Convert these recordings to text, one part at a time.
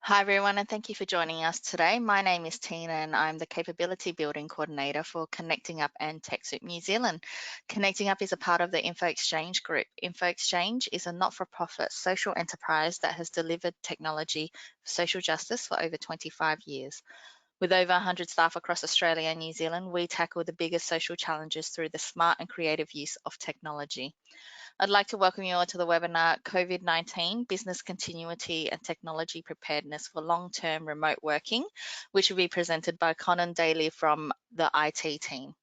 Hi everyone, and thank you for joining us today. My name is Tina and I'm the Capability Building Coordinator for Connecting Up and TechSoup New Zealand. Connecting Up is a part of the Info Exchange Group. Info Exchange is a not-for-profit social enterprise that has delivered technology for social justice for over 25 years. With over 100 staff across Australia and New Zealand, we tackle the biggest social challenges through the smart and creative use of technology. I'd like to welcome you all to the webinar, COVID-19, Business Continuity and Technology Preparedness for Long-Term Remote Working, which will be presented by Conan Daly from the IT team.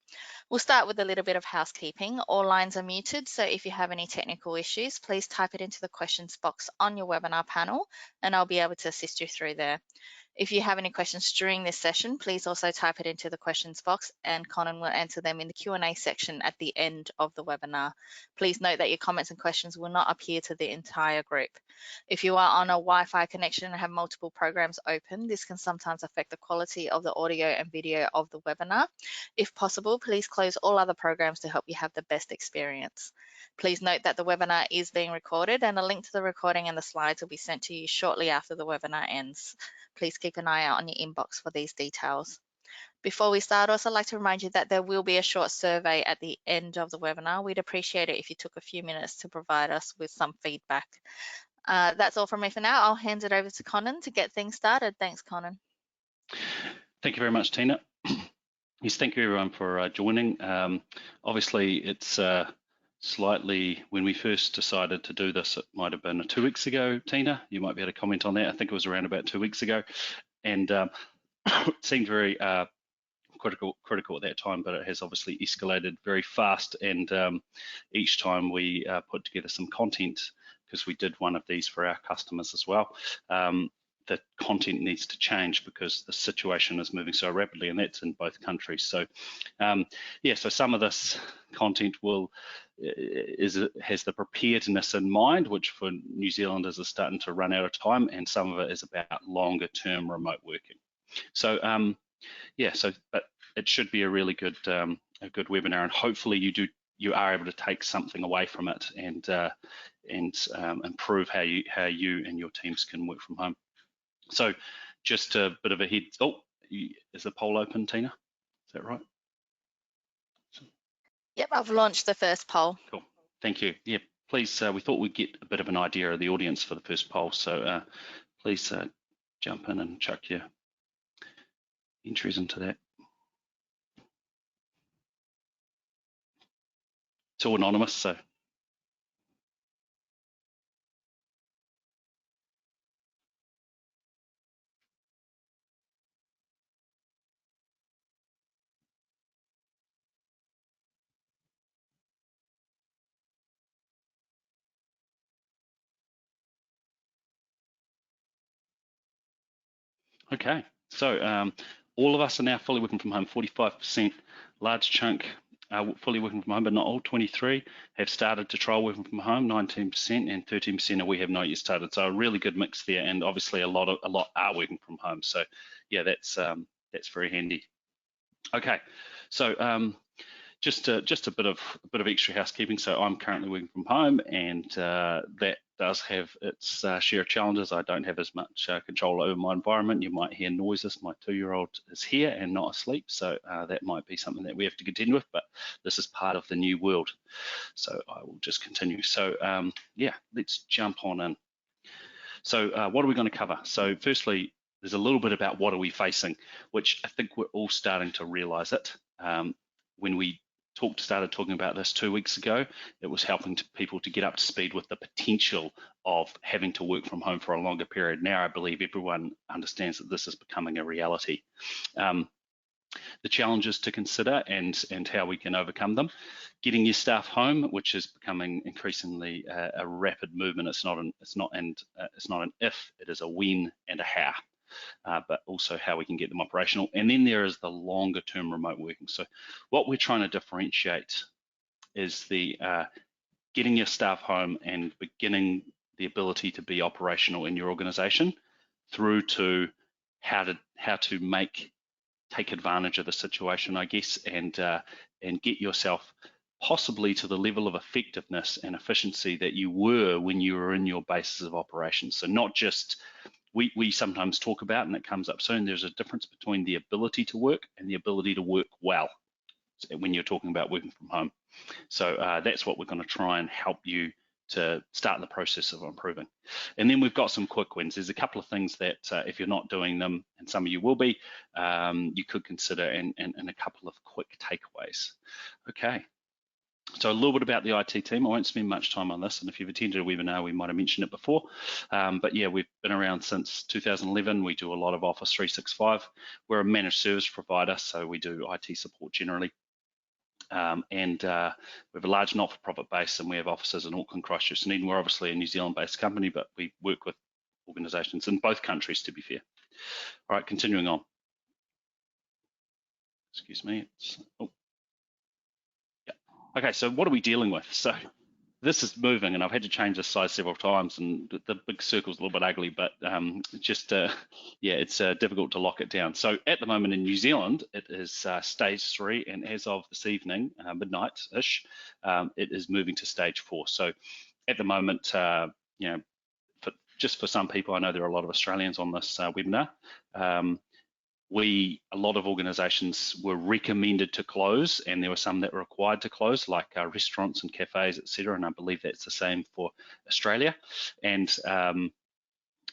We'll start with a little bit of housekeeping. All lines are muted, so if you have any technical issues, please type it into the questions box on your webinar panel, and I'll be able to assist you through there. If you have any questions during this session, please also type it into the questions box and Conan will answer them in the Q&A section at the end of the webinar. Please note that your comments and questions will not appear to the entire group. If you are on a Wi-Fi connection and have multiple programs open, this can sometimes affect the quality of the audio and video of the webinar. If possible, please close all other programs to help you have the best experience. Please note that the webinar is being recorded and a link to the recording and the slides will be sent to you shortly after the webinar ends. Please keep an eye out on your inbox for these details. Before we start, I'd also like to remind you that there will be a short survey at the end of the webinar. We'd appreciate it if you took a few minutes to provide us with some feedback. That's all from me for now. I'll hand it over to Conan to get things started. Thanks, Conan. Thank you very much, Tina. Yes, thank you everyone for joining. Obviously, it's slightly, when we first decided to do this, it might have been 2 weeks ago, Tina. You might be able to comment on that. I think it was around about 2 weeks ago. And it seemed very critical at that time, but it has obviously escalated very fast. And each time we put together some content, because we did one of these for our customers as well, the content needs to change because the situation is moving so rapidly, and that's in both countries. So yeah, so some of this content has the preparedness in mind, which for New Zealanders is starting to run out of time, and some of it is about longer term remote working. So yeah, but it should be a really good webinar, and hopefully you are able to take something away from it and improve how you and your teams can work from home. So just a bit of a head. Oh, is the poll open, Tina? Is that right? Yep, I've launched the first poll. Cool, thank you. Yeah, please, we thought we'd get a bit of an idea of the audience for the first poll. So please jump in and chuck your entries into that. It's all anonymous, so. Okay, so all of us are now fully working from home, 45%, large chunk fully working from home, but not all. 23 have started to trial working from home, 19%, and 13% we have not yet started. So a really good mix there, and obviously a lot are working from home. So yeah, that's very handy. Okay, so just a bit of extra housekeeping. So I'm currently working from home, and that does have its share of challenges. I don't have as much control over my environment. You might hear noises. My 2-year-old is here and not asleep, so that might be something that we have to contend with, but this is part of the new world. So I will just continue. So yeah, let's jump on in. So what are we going to cover? So firstly, there's a little bit about what are we facing, which I think we're all starting to realize it. When we started talking about this 2 weeks ago, it was helping people to get up to speed with the potential of having to work from home for a longer period. Now I believe everyone understands that this is becoming a reality. The challenges to consider and how we can overcome them. Getting your staff home, which is becoming increasingly a rapid movement. It's not an if, it is a when and a how. But also how we can get them operational. And then there is the longer term remote working. So what we're trying to differentiate is the getting your staff home and beginning the ability to be operational in your organization, through to how to take advantage of the situation, I guess, and get yourself possibly to the level of effectiveness and efficiency that you were when you were in your bases of operations. So not just we sometimes talk about, and it comes up soon, there's a difference between the ability to work and the ability to work well when you're talking about working from home. So that's what we're going to try and help you to start the process of improving. And then we've got some quick wins. There's a couple of things that if you're not doing them, and some of you will be, you could consider, and a couple of quick takeaways. Okay. So a little bit about the IT team. I won't spend much time on this, and if you've attended a webinar, we might have mentioned it before. But yeah, we've been around since 2011. We do a lot of Office 365. We're a managed service provider, so we do IT support generally. We have a large not-for-profit base, and we have offices in Auckland, Christchurch, and Eden. We're obviously a New Zealand-based company, but we work with organisations in both countries, to be fair. All right, continuing on. Excuse me. Okay, so what are we dealing with? So this is moving, and I've had to change this size several times, and the big circle's a little bit ugly, but yeah, it's difficult to lock it down. So at the moment in New Zealand, it is stage 3, and as of this evening, midnight-ish, it is moving to stage 4. So at the moment, you know, just for some people, I know there are a lot of Australians on this webinar. A lot of organisations were recommended to close, and there were some that were required to close, like restaurants and cafes, etc. And I believe that's the same for Australia. And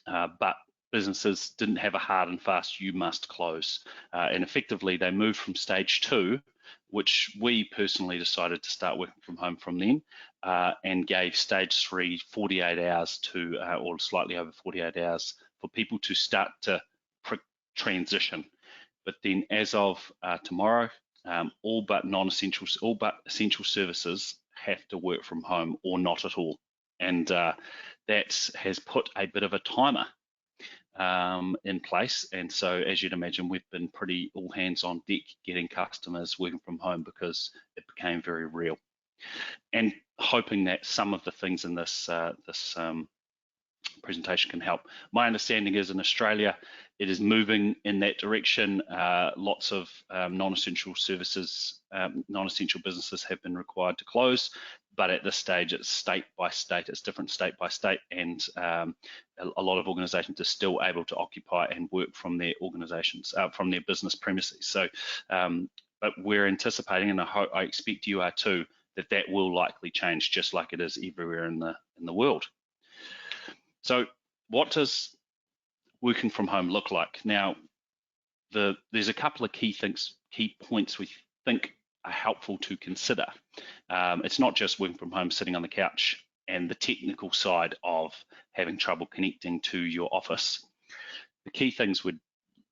but businesses didn't have a hard and fast, you must close. And effectively, they moved from stage 2, which we personally decided to start working from home from then, and gave stage 3 48 hours to, or slightly over 48 hours for people to start to transition. But then as of tomorrow, all but essential services have to work from home or not at all. And that has put a bit of a timer in place. And so as you'd imagine, we've been pretty all hands on deck getting customers working from home because it became very real. And hoping that some of the things in this presentation can help. My understanding is in Australia, it is moving in that direction. Lots of non-essential services, non-essential businesses have been required to close, but at this stage it's state by state, it's different state by state, and a lot of organisations are still able to occupy and work from their organisations, from their business premises. So, but we're anticipating, and I expect you are too, that will likely change, just like it is everywhere in the world. So what does working from home look like? Now, there's a couple of key points we think are helpful to consider. It's not just working from home, sitting on the couch, and the technical side of having trouble connecting to your office. The key things we'd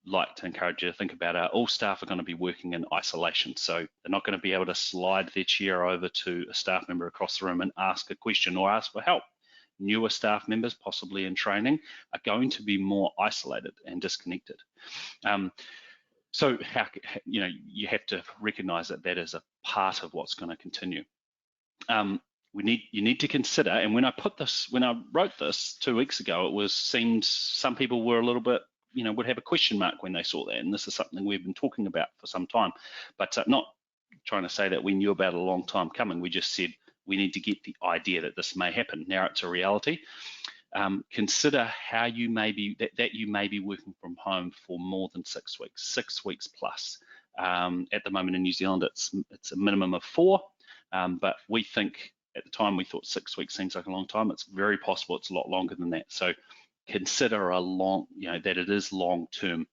like to encourage you to think about are all staff are going to be working in isolation. So they're not going to be able to slide their chair over to a staff member across the room and ask a question or ask for help. Newer staff members, possibly in training, are going to be more isolated and disconnected. So you have to recognise that is a part of what's going to continue. You need to consider, and when I wrote this 2 weeks ago, it seemed some people were a little bit, would have a question mark when they saw that, and this is something we've been talking about for some time, but not trying to say that we knew about it a long time coming. We just said we need to get the idea that this may happen. Now it's a reality. Consider how you may be working from home for more than 6 weeks, 6 weeks plus. At the moment in New Zealand, it's a minimum of 4, but we think at the time we thought 6 weeks seems like a long time. It's very possible it's a lot longer than that. So consider that it is long term,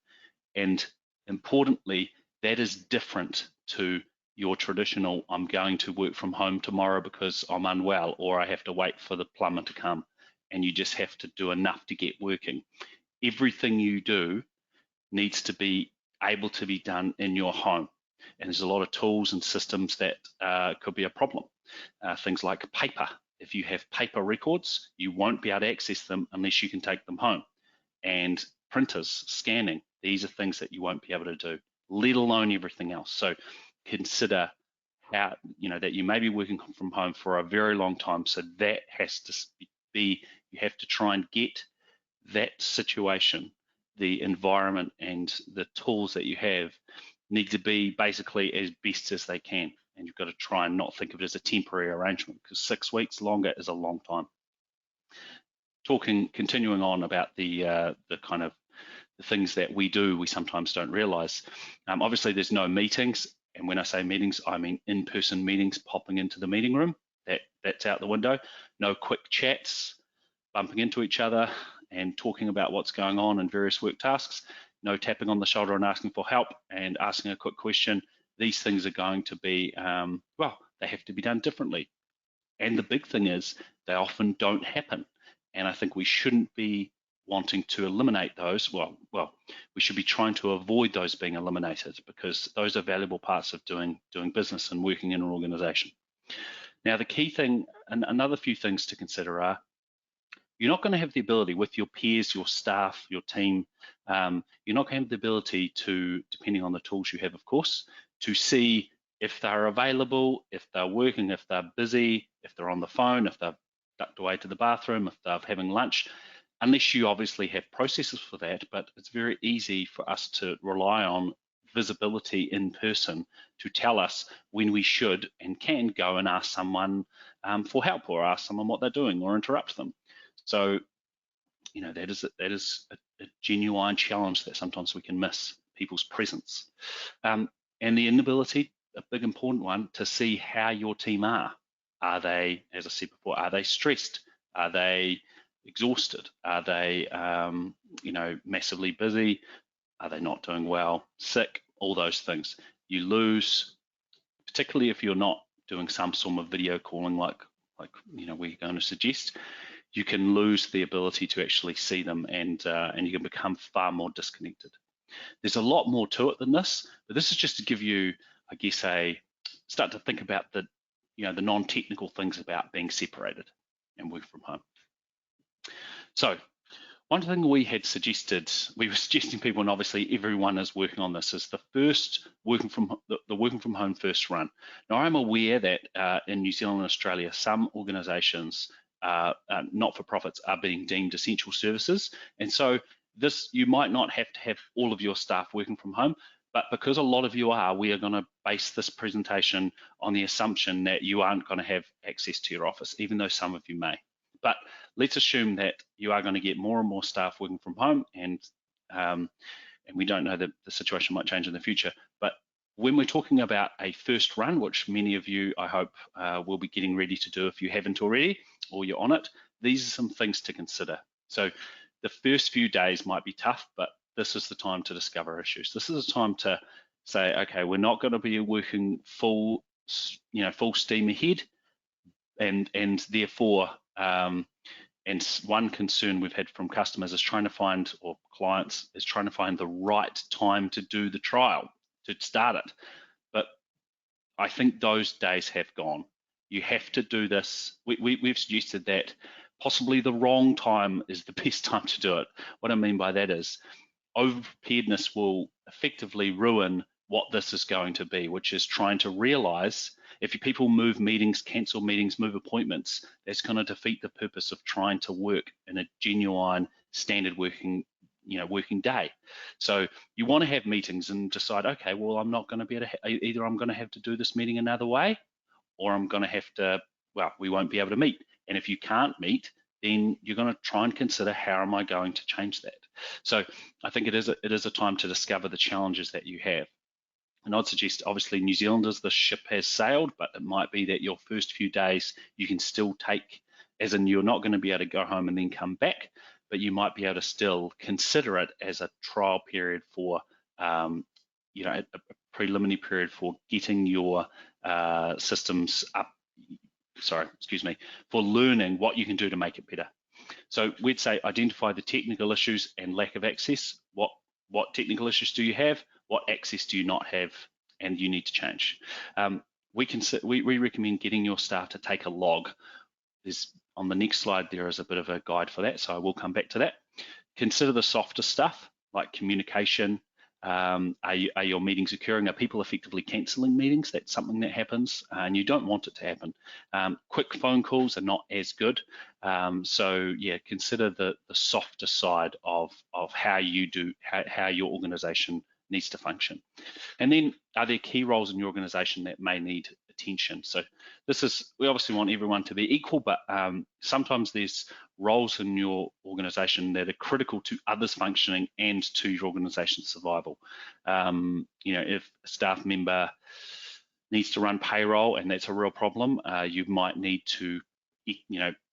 and importantly, that is different to your traditional, I'm going to work from home tomorrow because I'm unwell, or I have to wait for the plumber to come, and you just have to do enough to get working. Everything you do needs to be able to be done in your home. And there's a lot of tools and systems that could be a problem. Things like paper. If you have paper records, you won't be able to access them unless you can take them home. And printers, scanning, these are things that you won't be able to do, let alone everything else. So consider how, that you may be working from home for a very long time. So that has to be, you have to try and get that situation, the environment and the tools that you have need to be basically as best as they can. And you've got to try and not think of it as a temporary arrangement, because 6 weeks longer is a long time. continuing on about the kind of the things that we do, we sometimes don't realize. Obviously, there's no meetings. And when I say meetings, I mean in-person meetings popping into the meeting room. That's out the window. No quick chats, bumping into each other and talking about what's going on in various work tasks. No tapping on the shoulder and asking for help and asking a quick question. These things are going to be, well, they have to be done differently. And the big thing is they often don't happen. And I think we shouldn't be wanting to eliminate those. Well, we should be trying to avoid those being eliminated, because those are valuable parts of doing business and working in an organization. Now, the key thing, and another few things to consider are, you're not going to have the ability with your peers, your staff, your team, you're not going to have the ability to, depending on the tools you have, of course, to see if they're available, if they're working, if they're busy, if they're on the phone, if they've ducked away to the bathroom, if they're having lunch, unless you obviously have processes for that. But it's very easy for us to rely on visibility in person to tell us when we should and can go and ask someone for help, or ask someone what they're doing, or interrupt them. So, you know, that is a genuine challenge that sometimes we can miss people's presence. And the inability, a big important one, to see how your team are. Are they, as I said before, are they stressed? Are they exhausted? Are they, you know, massively busy? Are they not doing well? Sick? All those things. You lose, particularly if you're not doing some form of video calling, like you know, we're going to suggest. You can lose the ability to actually see them, and you can become far more disconnected. There's a lot more to it than this, but this is just to give you, I guess, start to think about the, you know, the non-technical things about being separated and work from home. So one thing we had suggested, we were suggesting people, and obviously everyone is working on this, is the first working from home first run. Now, I'm aware that in New Zealand and Australia, some organisations, not-for-profits, are being deemed essential services, and so this, you might not have to have all of your staff working from home, but because a lot of you are, we are going to base this presentation on the assumption that you aren't going to have access to your office, even though some of you may. But let's assume that you are going to get more and more staff working from home, and we don't know that the situation might change in the future. But when we're talking about a first run, which many of you, I hope, will be getting ready to do if you haven't already, or you're on it, these are some things to consider. So the first few days might be tough, but this is the time to discover issues. This is the time to say, okay, we're not going to be working full steam ahead, and therefore, and one concern we've had from customers is trying to find, or clients is trying to find the right time to do the trial, to start it. But I think those days have gone. You have to do this. We've suggested that possibly the wrong time is the best time to do it. What I mean by that is, over-preparedness will effectively ruin what this is going to be, which is trying to realize, if people move meetings, cancel meetings, move appointments, that's going to defeat the purpose of trying to work in a genuine standard working day. So you want to have meetings and decide, okay, well, I'm not going to be able to, either I'm going to have to do this meeting another way, or I'm going to have to, well, we won't be able to meet. And if you can't meet, then you're going to try and consider, how am I going to change that? So I think it is a time to discover the challenges that you have. And I'd suggest, obviously, New Zealanders, the ship has sailed, but it might be that your first few days you can still take, as in you're not going to be able to go home and then come back, but you might be able to still consider it as a trial period for, a preliminary period for getting your systems up. For learning what you can do to make it better. So we'd say identify the technical issues and lack of access. What technical issues do you have? What access do you not have, and you need to change? We recommend getting your staff to take a log. On the next slide, there is a bit of a guide for that, so I will come back to that. Consider the softer stuff like communication. Are your meetings occurring? Are people effectively cancelling meetings? That's something that happens, and you don't want it to happen. Quick phone calls are not as good. So yeah, consider the softer side of how your organization needs to function. And then, are there key roles in your organization that may need attention. So we obviously want everyone to be equal, but sometimes there's roles in your organization that are critical to others functioning and to your organization's survival. If a staff member needs to run payroll and that's a real problem, you might need to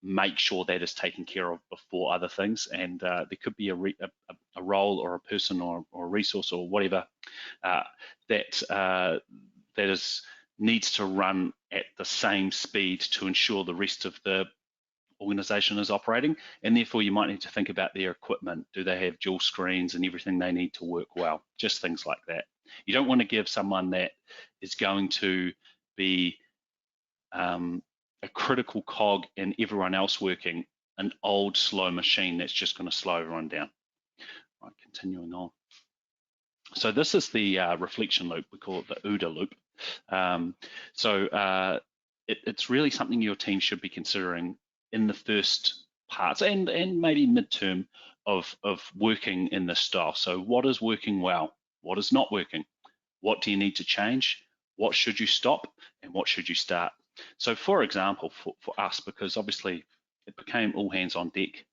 make sure that is taken care of before other things, and there could be a role or a person or a resource or whatever that needs to run at the same speed to ensure the rest of the organization is operating, and therefore you might need to think about their equipment. Do they have dual screens and everything they need to work well? Just things like that. You don't want to give someone that is going to be a critical cog in everyone else working an old slow machine that's just going to slow everyone down. Right, continuing on. So this is the reflection loop. We call it the OODA loop. It's really something your team should be considering in the first parts and maybe midterm of working in this style. So what is working well? What is not working? What do you need to change? What should you stop? And what should you start? So for example, for us, because obviously it became all hands on deck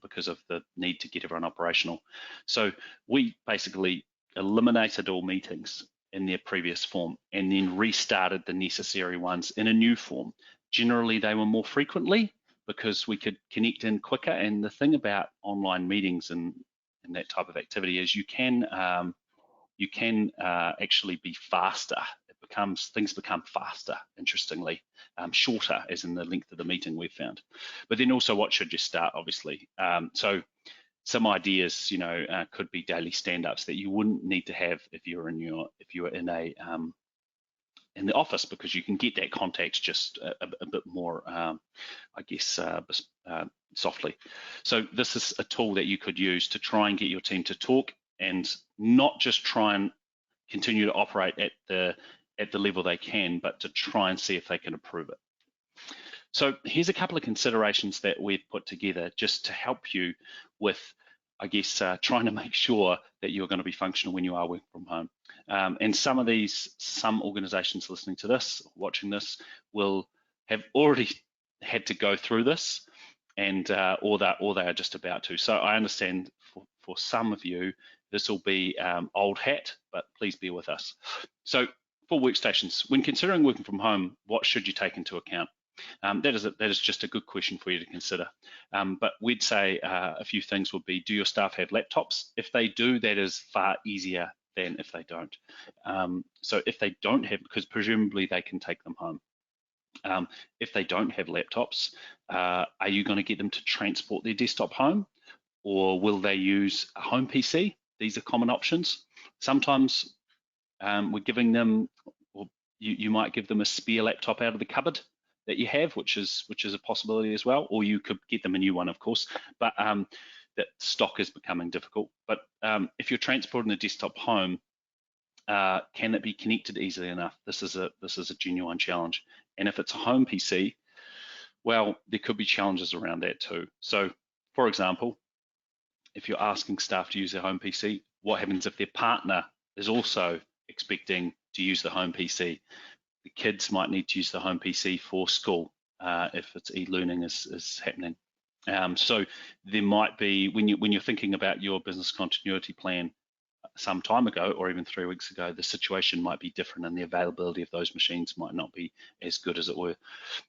because of the need to get everyone operational. So we basically eliminated all meetings in their previous form and then restarted the necessary ones in a new form. Generally, they were more frequently because we could connect in quicker. And the thing about online meetings and that type of activity is you can actually be faster. Things become faster, interestingly, shorter as in the length of the meeting we've found. But then also, what should you start, obviously? So some ideas, could be daily stand-ups that you wouldn't need to have if you were in the office, because you can get that context just a bit more, softly. So this is a tool that you could use to try and get your team to talk and not just try and continue to operate at the level they can, but to try and see if they can improve it. So here's a couple of considerations that we've put together just to help you with, trying to make sure that you're going to be functional when you are working from home. And some organizations listening to this, watching this, will have already had to go through this, and or they are just about to. So I understand for some of you, this will be old hat, but please bear with us. So for workstations, when considering working from home, what should you take into account? That is just a good question for you to consider. But we'd say a few things would be: do your staff have laptops? If they do, that is far easier than if they don't. So if they don't have, because presumably they can take them home. If they don't have laptops, are you going to get them to transport their desktop home, or will they use a home PC? These are common options. Sometimes we're giving them, or you might give them a spare laptop out of the cupboard that you have, which is a possibility as well, or you could get them a new one, of course, but that stock is becoming difficult. But if you're transporting the desktop home, can it be connected easily enough? This is a genuine challenge. And if it's a home PC, well, there could be challenges around that too. So, for example, if you're asking staff to use their home PC, what happens if their partner is also expecting to use the home PC? The kids might need to use the home PC for school if it's e-learning is happening. So there might be, when you're thinking about your business continuity plan some time ago, or even 3 weeks ago, the situation might be different and the availability of those machines might not be as good as it were.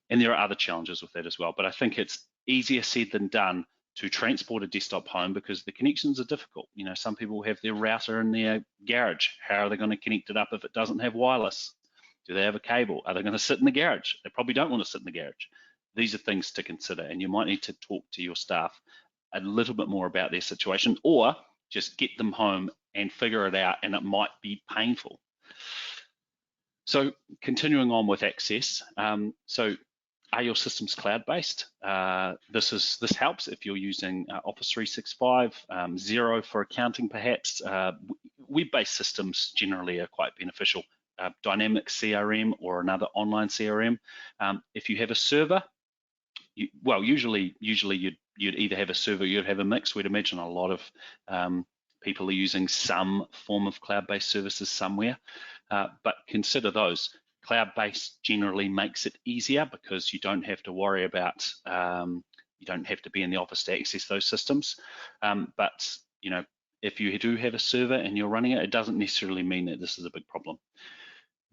And there are other challenges with that as well. But I think it's easier said than done to transport a desktop home because the connections are difficult. Some people have their router in their garage. How are they going to connect it up if it doesn't have wireless? Do they have a cable? Are they going to sit in the garage? They probably don't want to sit in the garage. These are things to consider, and you might need to talk to your staff a little bit more about their situation, or just get them home and figure it out, and it might be painful. So continuing on with access, so are your systems cloud-based? This helps if you're using Office 365, Xero for accounting perhaps. Web-based systems generally are quite beneficial. Dynamic CRM or another online CRM. If you have a server, usually you'd either have a server or you'd have a mix. We'd imagine a lot of people are using some form of cloud-based services somewhere, but consider those. Cloud-based generally makes it easier because you don't have to worry about, you don't have to be in the office to access those systems. But if you do have a server and you're running it, it doesn't necessarily mean that this is a big problem.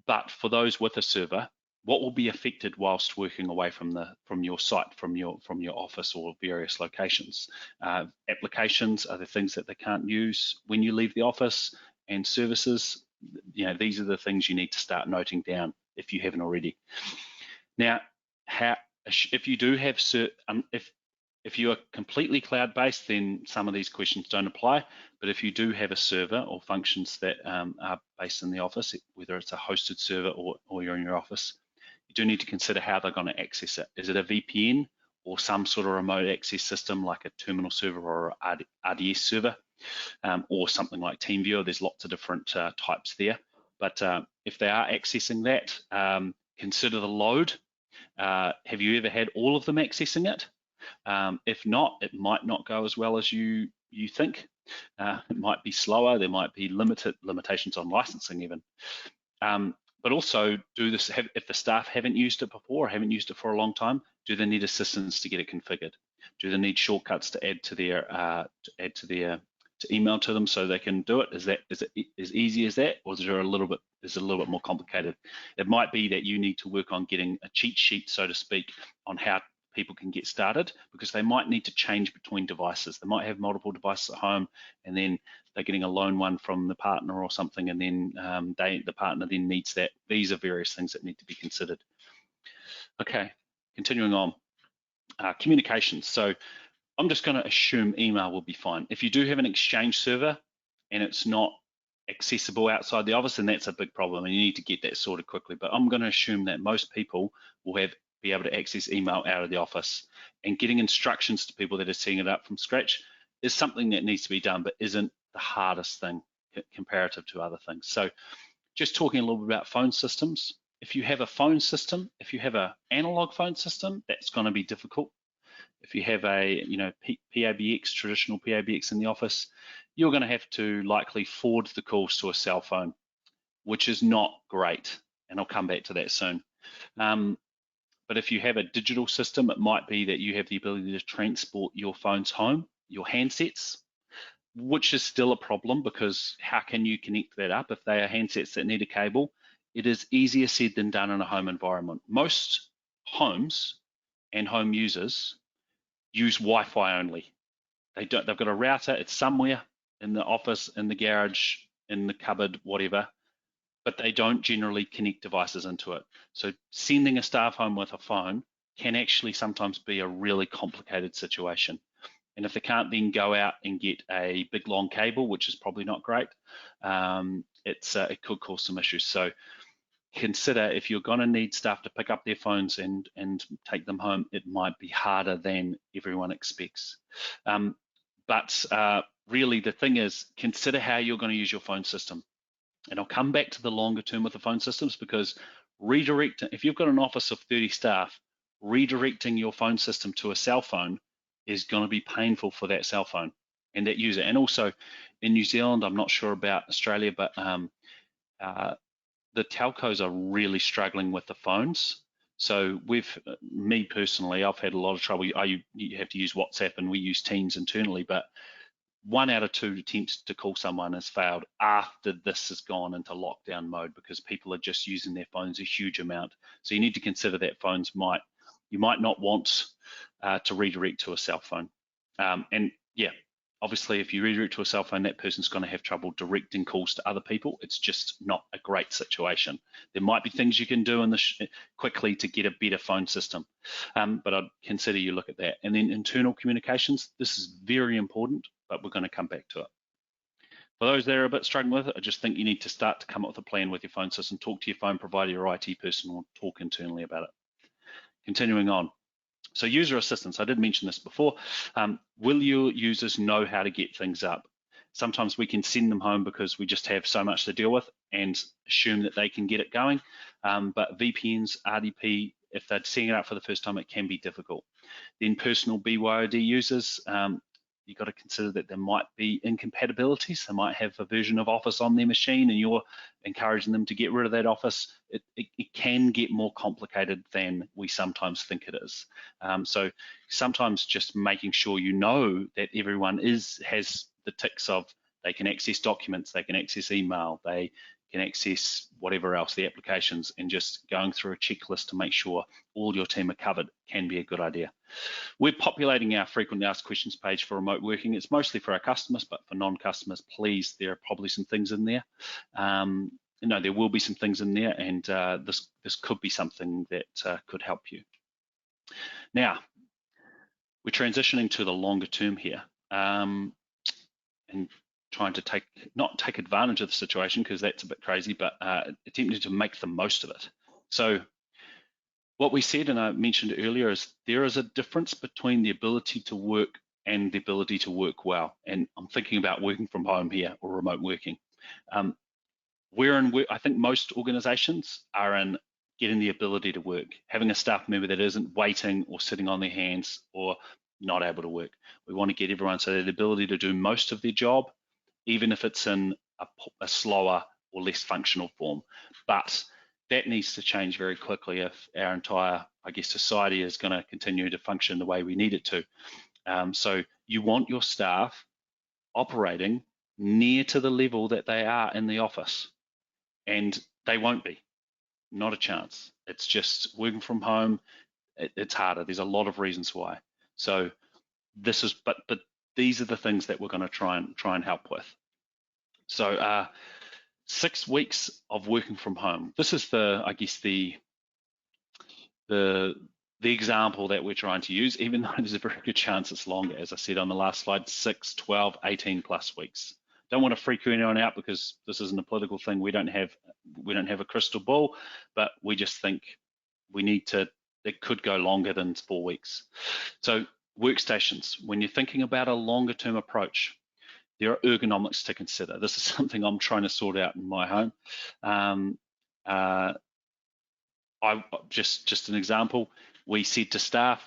But for those with a server, what will be affected whilst working away from your site, from your office or various locations? Applications are the things that they can't use when you leave the office, and services. These are the things you need to start noting down if you haven't already. Now, if you do have if you are completely cloud-based, then some of these questions don't apply. But if you do have a server or functions that are based in the office, whether it's a hosted server or you're in your office, you do need to consider how they're going to access it. Is it a VPN or some sort of remote access system like a terminal server or RDS server, or something like TeamViewer? There's lots of different types there. But if they are accessing that, consider the load. Have you ever had all of them accessing it? If not, it might not go as well as you think. It might be slower. There might be limitations on licensing even. But also, if the staff haven't used it before or haven't used it for a long time, do they need assistance to get it configured? Do they need shortcuts to add to their to email to them so they can do it? Is it as easy as that, or is it a little bit more complicated? It might be that you need to work on getting a cheat sheet, so to speak, on how people can get started, because they might need to change between devices. They might have multiple devices at home, and then they're getting a loan one from the partner or something, and then the partner then needs that. These are various things that need to be considered. Okay, continuing on. Communications. So I'm just going to assume email will be fine. If you do have an Exchange server and it's not accessible outside the office, then that's a big problem, and you need to get that sorted quickly. But I'm going to assume that most people will be able to access email out of the office, and getting instructions to people that are setting it up from scratch is something that needs to be done, but isn't the hardest thing comparative to other things. So just talking a little bit about phone systems. If you have a phone system, if you have an analog phone system, that's going to be difficult. If you have a PABX, traditional PABX in the office, you're going to have to likely forward the calls to a cell phone, which is not great, and I'll come back to that soon. But if you have a digital system, it might be that you have the ability to transport your phones home, your handsets, which is still a problem, because how can you connect that up if they are handsets that need a cable? It is easier said than done in a home environment. Most homes and home users use Wi-Fi only. They've got a router, it's somewhere in the office, in the garage, in the cupboard, whatever, but they don't generally connect devices into it. So sending a staff home with a phone can actually sometimes be a really complicated situation. And if they can't then go out and get a big long cable, which is probably not great, it could cause some issues. So consider, if you're going to need staff to pick up their phones and take them home, it might be harder than everyone expects. But really the thing is, consider how you're going to use your phone system. And I'll come back to the longer term with the phone systems, because if you've got an office of 30 staff, redirecting your phone system to a cell phone is going to be painful for that cell phone and that user. And also in New Zealand, I'm not sure about Australia, but the telcos are really struggling with the phones. So me personally, I've had a lot of trouble. You have to use WhatsApp, and we use Teams internally, but 1 out of 2 attempts to call someone has failed after this has gone into lockdown mode, because people are just using their phones a huge amount. So you need to consider that you might not want to redirect to a cell phone. And yeah, obviously if you redirect to a cell phone, that person's going to have trouble directing calls to other people. It's just not a great situation. There might be things you can do quickly to get a better phone system, but I'd consider you look at that. And then internal communications, this is very important, but we're going to come back to it. For those that are a bit struggling with it, I just think you need to start to come up with a plan with your phone system. Talk to your phone provider, your IT person, or talk internally about it. Continuing on. So user assistance, I did mention this before. Will your users know how to get things up? Sometimes we can send them home because we just have so much to deal with and assume that they can get it going. But VPNs, RDP, if they're setting it up for the first time, it can be difficult. Then personal BYOD users, you've got to consider that there might be incompatibilities. They might have a version of Office on their machine and you're encouraging them to get rid of that Office. It can get more complicated than we sometimes think it is. So sometimes just making sure you know that everyone has the ticks of they can access documents, they can access email, they can access whatever else, the applications, and just going through a checklist to make sure all your team are covered can be a good idea. We're populating our frequently asked questions page for remote working. It's mostly for our customers, but for non-customers, please, there are probably some things in there. There will be some things in there, and this could be something that could help you. Now, we're transitioning to the longer term here, and trying to not take advantage of the situation, because that's a bit crazy, but attempting to make the most of it. So what we said, and I mentioned earlier, is there is a difference between the ability to work and the ability to work well. And I'm thinking about working from home here or remote working. I think most organizations are in getting the ability to work, having a staff member that isn't waiting or sitting on their hands or not able to work. We want to get everyone so the ability to do most of their job, even if it's in a slower or less functional form. But that needs to change very quickly if our entire, society is going to continue to function the way we need it to. So you want your staff operating near to the level that they are in the office, and they won't be, not a chance. It's just working from home, it's harder. There's a lot of reasons why. So this is, but these are the things that we're going to try and help with. So 6 weeks of working from home. This is the example that we're trying to use, even though there's a very good chance it's longer. As I said on the last slide, 6, 12, 18 plus weeks. Don't want to freak anyone out, because this isn't a political thing. We don't have a crystal ball, but we just think it could go longer than 4 weeks. So workstations, when you're thinking about a longer term approach, there are ergonomics to consider. This is something I'm trying to sort out in my home. Just an example, we said to staff,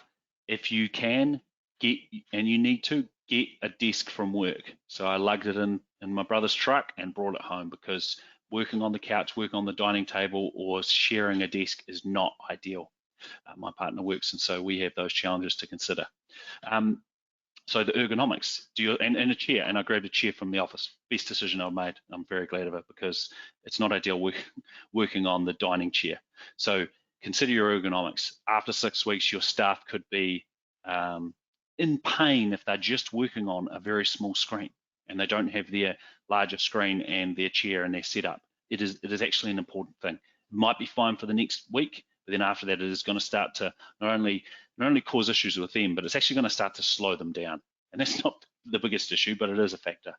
if you can get, and you need to, get a desk from work. So I lugged it in my brother's truck and brought it home, because working on the couch, working on the dining table, or sharing a desk is not ideal. My partner works, and so we have those challenges to consider. So the ergonomics, and a chair, and I grabbed a chair from the office. Best decision I've made. I'm very glad of it, because it's not ideal working on the dining chair. So consider your ergonomics. After 6 weeks, your staff could be in pain if they're just working on a very small screen and they don't have their larger screen and their chair and their setup. It is actually an important thing. It might be fine for the next week, but then after that, it is going to start to not only cause issues with them, but it's actually going to start to slow them down. And that's not the biggest issue, but it is a factor.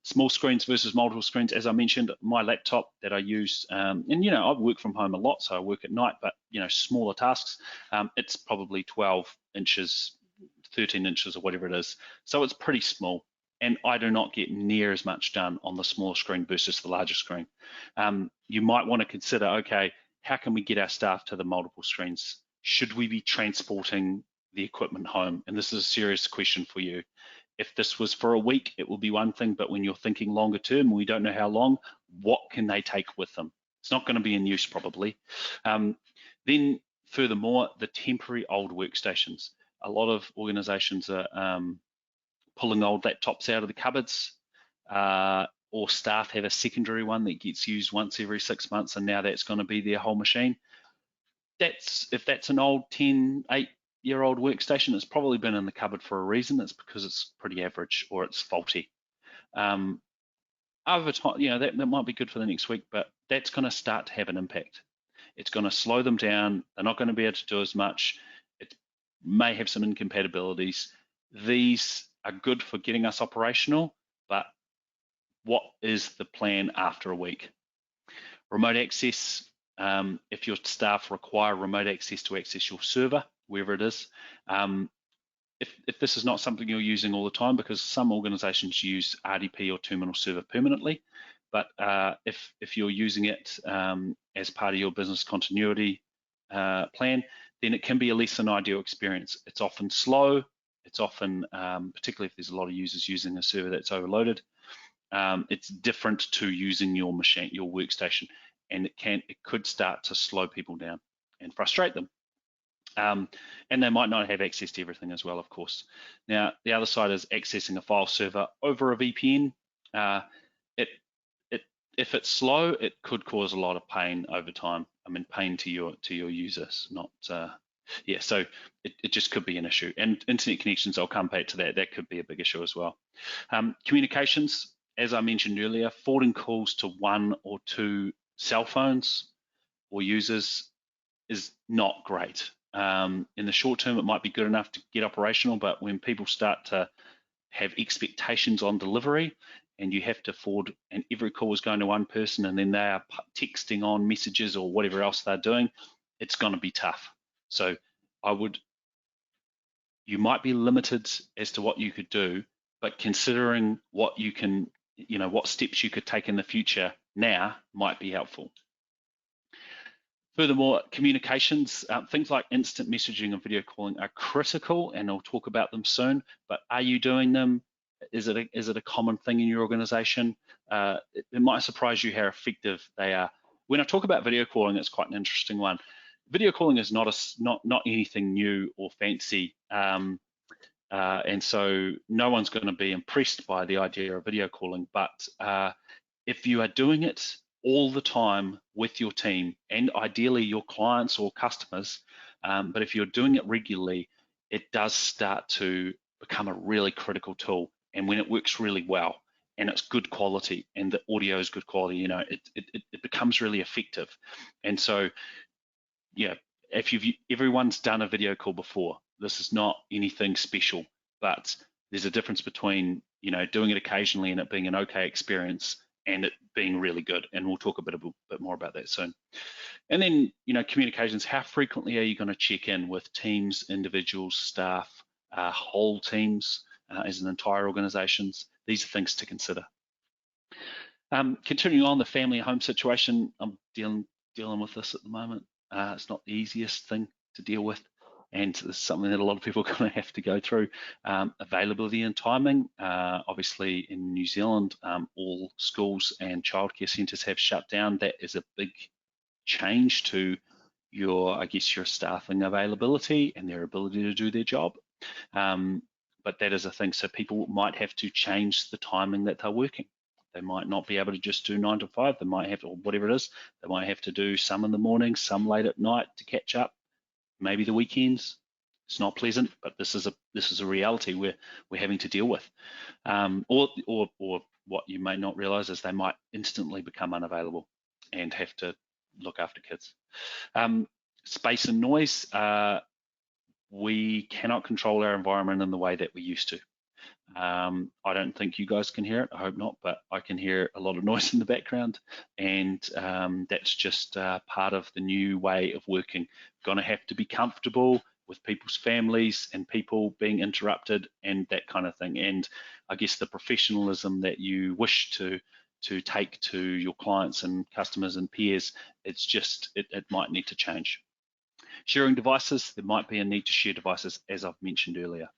Small screens versus multiple screens. As I mentioned, my laptop that I use, and I work from home a lot, so I work at night, but smaller tasks, it's probably 12 inches, 13 inches or whatever it is. So it's pretty small, and I do not get near as much done on the smaller screen versus the larger screen. You might want to consider, okay, how can we get our staff to the multiple screens? Should we be transporting the equipment home? And this is a serious question for you. If this was for a week, it will be one thing, but when you're thinking longer term, we don't know how long, what can they take with them? It's not going to be in use probably. Then furthermore, the temporary old workstations. A lot of organizations are pulling old laptops out of the cupboards, or staff have a secondary one that gets used once every 6 months, and now that's going to be their whole machine. If that's an old 8-year-old workstation, it's probably been in the cupboard for a reason. It's because it's pretty average or it's faulty. Over time, that might be good for the next week, but that's going to start to have an impact. It's going to slow them down. They're not going to be able to do as much. It may have some incompatibilities. These are good for getting us operational, but what is the plan after a week? Remote access. If your staff require remote access to access your server, wherever it is, if this is not something you're using all the time, because some organizations use RDP or terminal server permanently, but if you're using it as part of your business continuity plan, then it can be a less than ideal experience. It's often slow, It's often, particularly if there's a lot of users using a server that's overloaded, it's different to using your machine, your workstation, and it could start to slow people down and frustrate them. And they might not have access to everything as well, of course. Now, the other side is accessing a file server over a VPN. If it's slow, it could cause a lot of pain over time. I mean, pain to your users, not yeah. So it just could be an issue. And internet connections, I'll come back to that. That could be a big issue as well. Communications, as I mentioned earlier, forwarding calls to 1 or 2 cell phones or users is not great. In the short term, it might be good enough to get operational, but when people start to have expectations on delivery and you have to forward, and every call is going to one person and then they are texting on messages or whatever else they're doing, it's going to be tough. So you might be limited as to what you could do, but considering what you can, what steps you could take in the future now might be helpful. Furthermore, communications, things like instant messaging and video calling are critical, and I'll talk about them soon, but are you doing them? Is it a common thing in your organization? It might surprise you how effective they are. When I talk about video calling, it's quite an interesting one. Video calling is not anything new or fancy, and so no one's going to be impressed by the idea of video calling, but if you are doing it all the time with your team and ideally your clients or customers, but if you're doing it regularly, it does start to become a really critical tool. And when it works really well and it's good quality and the audio is good quality, it becomes really effective. And so, yeah, if everyone's done a video call before, this is not anything special, but there's a difference between doing it occasionally and it being an okay experience and it being really good. And we'll talk a bit more about that soon. And then, communications, how frequently are you going to check in with teams, individuals, staff, whole teams, as an entire organizations? These are things to consider. Continuing on, the family home situation, I'm dealing with this at the moment. It's not the easiest thing to deal with, and it's something that a lot of people are going to have to go through. Availability and timing. Obviously, in New Zealand, all schools and childcare centres have shut down. That is a big change to your staffing availability and their ability to do their job. But that is a thing. So people might have to change the timing that they're working. They might not be able to just do 9 to 5. They might have to, or whatever it is, they might have to do some in the morning, some late at night to catch up. Maybe the weekends. It's not pleasant, but this is a reality we're having to deal with. Or what you may not realize is they might instantly become unavailable and have to look after kids. Space and noise. We cannot control our environment in the way that we used to. I don't think you guys can hear it. I hope not, but I can hear a lot of noise in the background, and that's just part of the new way of working. Going to have to be comfortable with people's families and people being interrupted and that kind of thing. And I guess the professionalism that you wish to take to your clients and customers and peers, it might need to change. Sharing devices, there might be a need to share devices, as I've mentioned earlier.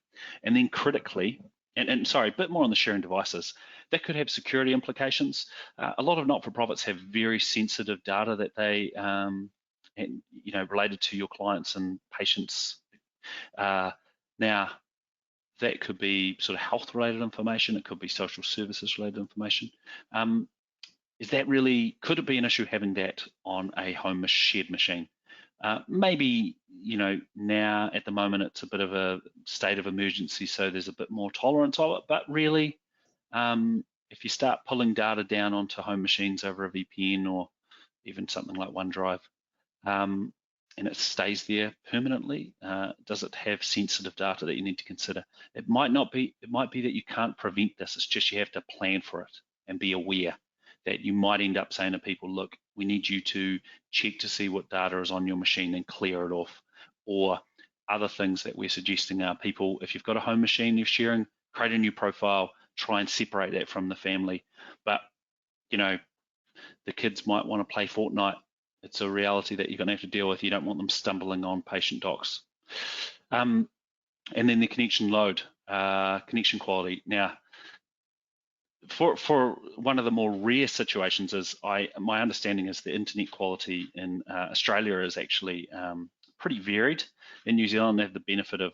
And then critically, and sorry, a bit more on the sharing devices, that could have security implications. A lot of not-for-profits have very sensitive data that they, related to your clients and patients. Now, that could be sort of health-related information. It could be social services-related information. Could it be an issue having that on a home shared machine? Maybe, now at the moment it's a bit of a state of emergency, so there's a bit more tolerance of it, but really, if you start pulling data down onto home machines over a VPN or even something like OneDrive, and it stays there permanently, does it have sensitive data that you need to consider? It might be that you can't prevent this, it's just you have to plan for it and be aware that you might end up saying to people, look, we need you to check to see what data is on your machine and clear it off. Or other things that we're suggesting are people, if you've got a home machine you're sharing, create a new profile, try and separate that from the family. But, the kids might want to play Fortnite. It's a reality that you're going to have to deal with. You don't want them stumbling on patient docs. And then the connection load, connection quality. Now, for one of the more rare situations is my understanding is the internet quality in Australia is actually pretty varied. In New Zealand, they have the benefit of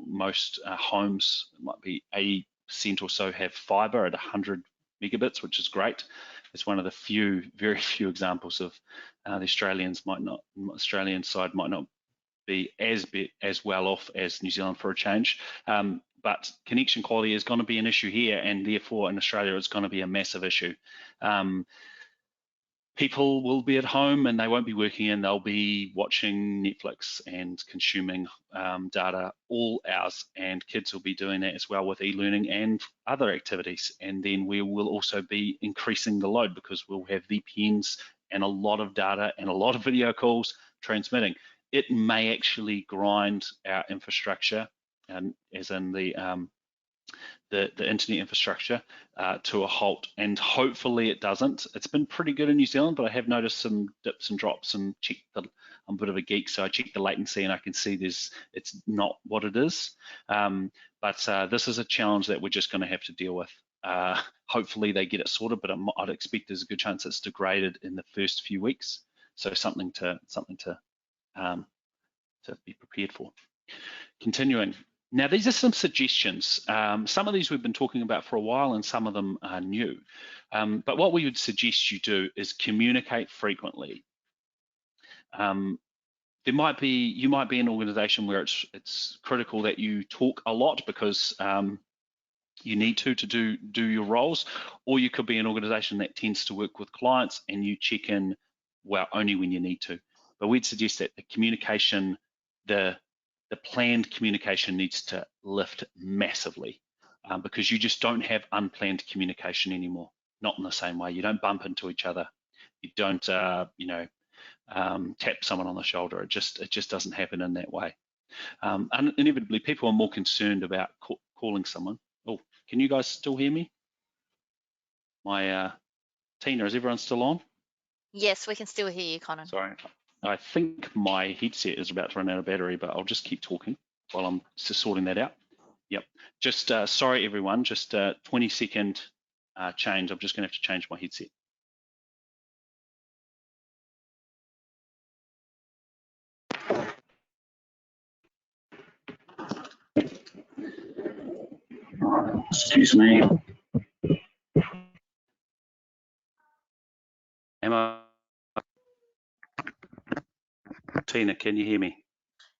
most homes, might be 80% or so, have fibre at 100 megabits, which is great. It's one of the very few examples of the Australian side might not be as well off as New Zealand for a change. But connection quality is going to be an issue here, and therefore in Australia it's going to be a massive issue. People will be at home and they won't be working, and they'll be watching Netflix and consuming data all hours, and kids will be doing that as well with e-learning and other activities. And then we will also be increasing the load because we'll have VPNs and a lot of data and a lot of video calls transmitting. It may actually grind our infrastructure, and as in the internet infrastructure, to a halt, and hopefully it doesn't. It's been pretty good in New Zealand, but I have noticed some dips and drops, and I'm a bit of a geek, so I checked the latency and I can see it's not what it is. But this is a challenge that we're just going to have to deal with. Hopefully they get it sorted, but I'd expect there's a good chance it's degraded in the first few weeks. So something to be prepared for. Continuing. Now, these are some suggestions. Some of these we've been talking about for a while, and some of them are new. But what we would suggest you do is communicate frequently. You might be an organization where it's critical that you talk a lot because you need to do your roles, or you could be an organization that tends to work with clients and you check in, well, only when you need to. But we'd suggest that the communication, the planned communication needs to lift massively, because you just don't have unplanned communication anymore. Not in the same way. You don't bump into each other. You don't, tap someone on the shoulder. It just doesn't happen in that way. And inevitably, people are more concerned about calling someone. Oh, can you guys still hear me? Tina, is everyone still on? Yes, we can still hear you, Conan. Sorry, I think my headset is about to run out of battery, but I'll just keep talking while I'm just sorting that out. Yep, just sorry everyone, just 20-second change. I'm just going to have to change my headset. Excuse me. Tina, can you hear me?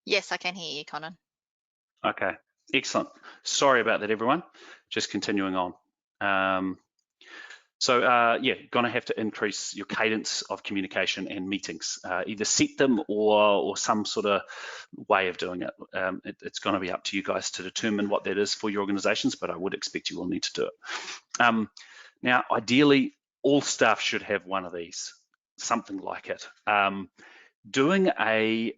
Yes, I can hear you, Conan. Okay, excellent. Sorry about that, everyone. Just continuing on. Yeah, going to have to increase your cadence of communication and meetings. Either set them or some sort of way of doing it. It's going to be up to you guys to determine what that is for your organizations, but I would expect you will need to do it. Now, ideally, all staff should have one of these, something like it. Doing a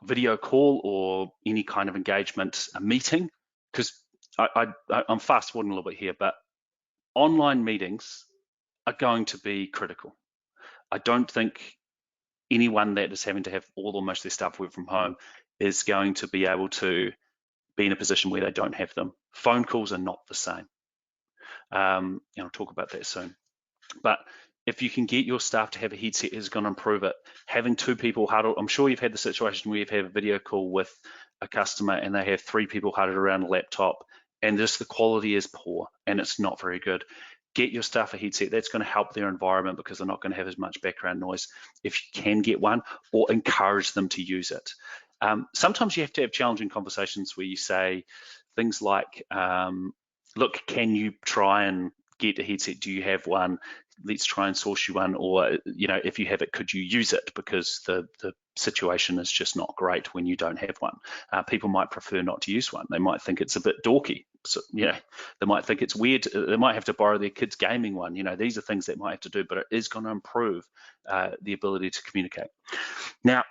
video call or any kind of engagement, a meeting, because I'm fast forwarding a little bit here, but online meetings are going to be critical. I don't think anyone that is having to have all or most of their staff work from home is going to be able to be in a position where they don't have them. Phone calls are not the same. And I'll talk about that soon. But if you can get your staff to have a headset, is going to improve it. Having two people huddled, I'm sure you've had the situation where you've had a video call with a customer and they have three people huddled around a laptop, and just the quality is poor and it's not very good. Get your staff a headset. That's going to help their environment because they're not going to have as much background noise if you can get one, or encourage them to use it. Sometimes you have to have challenging conversations where you say things like, look, can you try and get a headset? Do you have one? Let's try and source you one, or if you have it, could you use it? Because the situation is just not great when you don't have one. People might prefer not to use one. They might think it's a bit dorky. So, they might think it's weird. They might have to borrow their kids' gaming one. These are things that might have to do, but it is going to improve the ability to communicate. Now,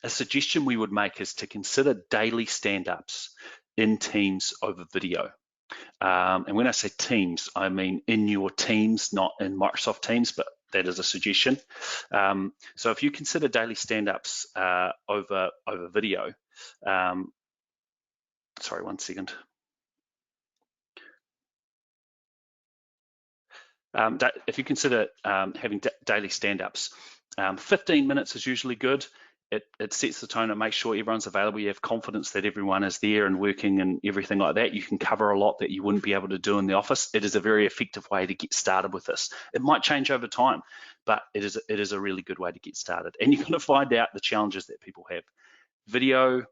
a suggestion we would make is to consider daily stand-ups in Teams over video. And when I say Teams, I mean in your Teams, not in Microsoft Teams, but that is a suggestion. So if you consider daily stand-ups over video, sorry, 1 second. If you consider having daily stand-ups, 15 minutes is usually good. It sets the tone and makes sure everyone's available. You have confidence that everyone is there and working and everything like that. You can cover a lot that you wouldn't be able to do in the office. It is a very effective way to get started with this. It might change over time, but it is a really good way to get started. And you're going to find out the challenges that people have. Video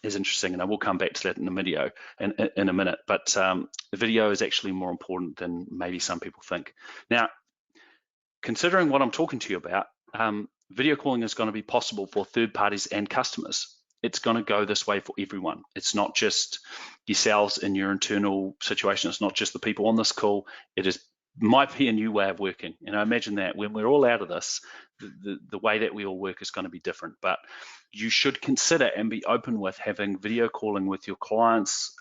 is interesting, and I will come back to that in a minute, but the video is actually more important than maybe some people think. Now, considering what I'm talking to you about, video calling is going to be possible for third parties and customers. It's going to go this way for everyone. It's not just yourselves in your internal situation. It's not just the people on this call. It might be a new way of working. And I imagine that when we're all out of this, the way that we all work is going to be different. But you should consider and be open with having video calling with your clients,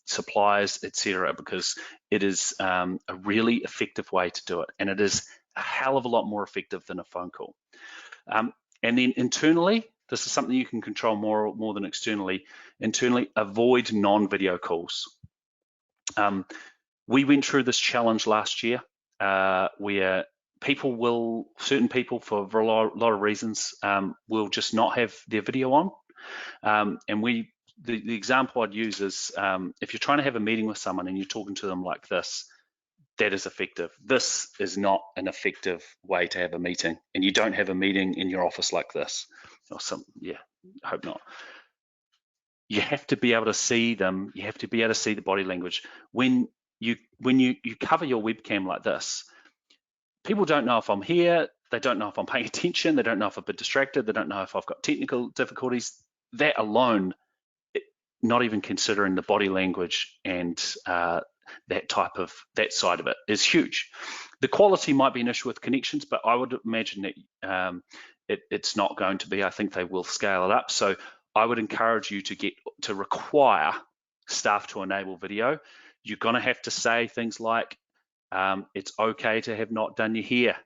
suppliers, etc., because it is a really effective way to do it. And it is a hell of a lot more effective than a phone call. And then internally, this is something you can control more than externally. Internally, avoid non-video calls. We went through this challenge last year where certain people for a lot of reasons will just not have their video on. And the example I'd use is if you're trying to have a meeting with someone and you're talking to them like this, that is effective. This is not an effective way to have a meeting, and you don't have a meeting in your office like this. Or I hope not. You have to be able to see them. You have to be able to see the body language. When you cover your webcam like this, people don't know if I'm here. They don't know if I'm paying attention. They don't know if I've been distracted. They don't know if I've got technical difficulties. That alone, not even considering the body language and that side of it, is huge. The quality might be an issue with connections, but I would imagine that it's not going to be. I think they will scale it up. So I would encourage you to require staff to enable video. You're going to have to say things like, it's okay to have not done your hair.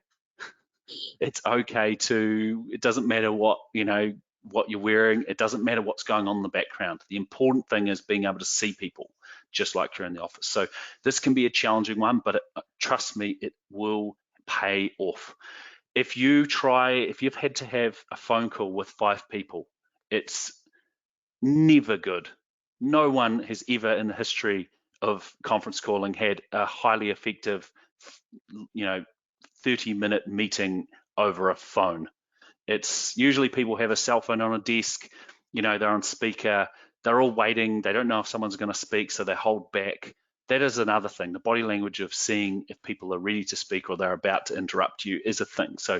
It's okay it doesn't matter what you're wearing. It doesn't matter what's going on in the background. The important thing is being able to see people just like you're in the office. So this can be a challenging one, but trust me, it will pay off. If you've had to have a phone call with 5 people, it's never good. No one has ever in the history of conference calling had a highly effective 30-minute meeting over a phone. It's usually people have a cell phone on a desk, they're on speaker, they're all waiting, they don't know if someone's going to speak, so they hold back. That is another thing. The body language of seeing if people are ready to speak or they're about to interrupt you is a thing. So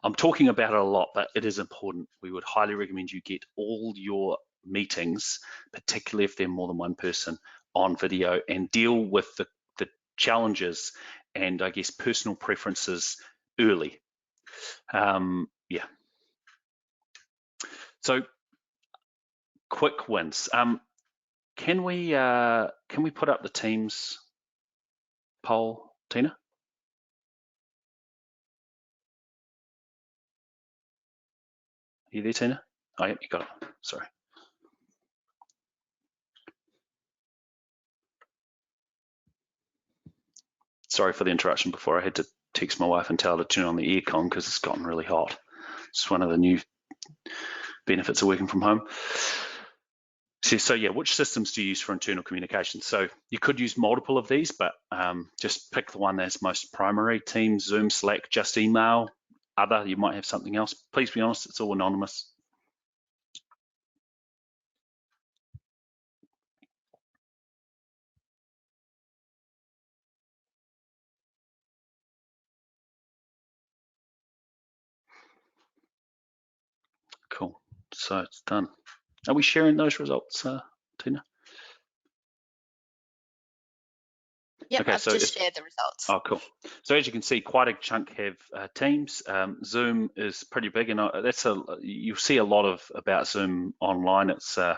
I'm talking about it a lot, but it is important. We would highly recommend you get all your meetings, particularly if they're more than one person, on video and deal with the challenges and I guess personal preferences early. So quick wins. Can we put up the Teams poll, Tina? Are you there, Tina? Oh, yeah, you got it. Sorry. Sorry for the interruption before. I had to text my wife and tell her to turn on the aircon because it's gotten really hot. It's one of the new benefits of working from home. So yeah, which systems do you use for internal communication? So you could use multiple of these, but just pick the one that's most primary. Teams, Zoom, Slack, just email. Other, you might have something else. Please be honest, it's all anonymous. Cool, so it's done. Are we sharing those results, Tina? Yep, okay, I've just shared the results. Oh, cool. So as you can see, quite a chunk have Teams. Zoom is pretty big, and you'll see a lot about Zoom online. It's I'd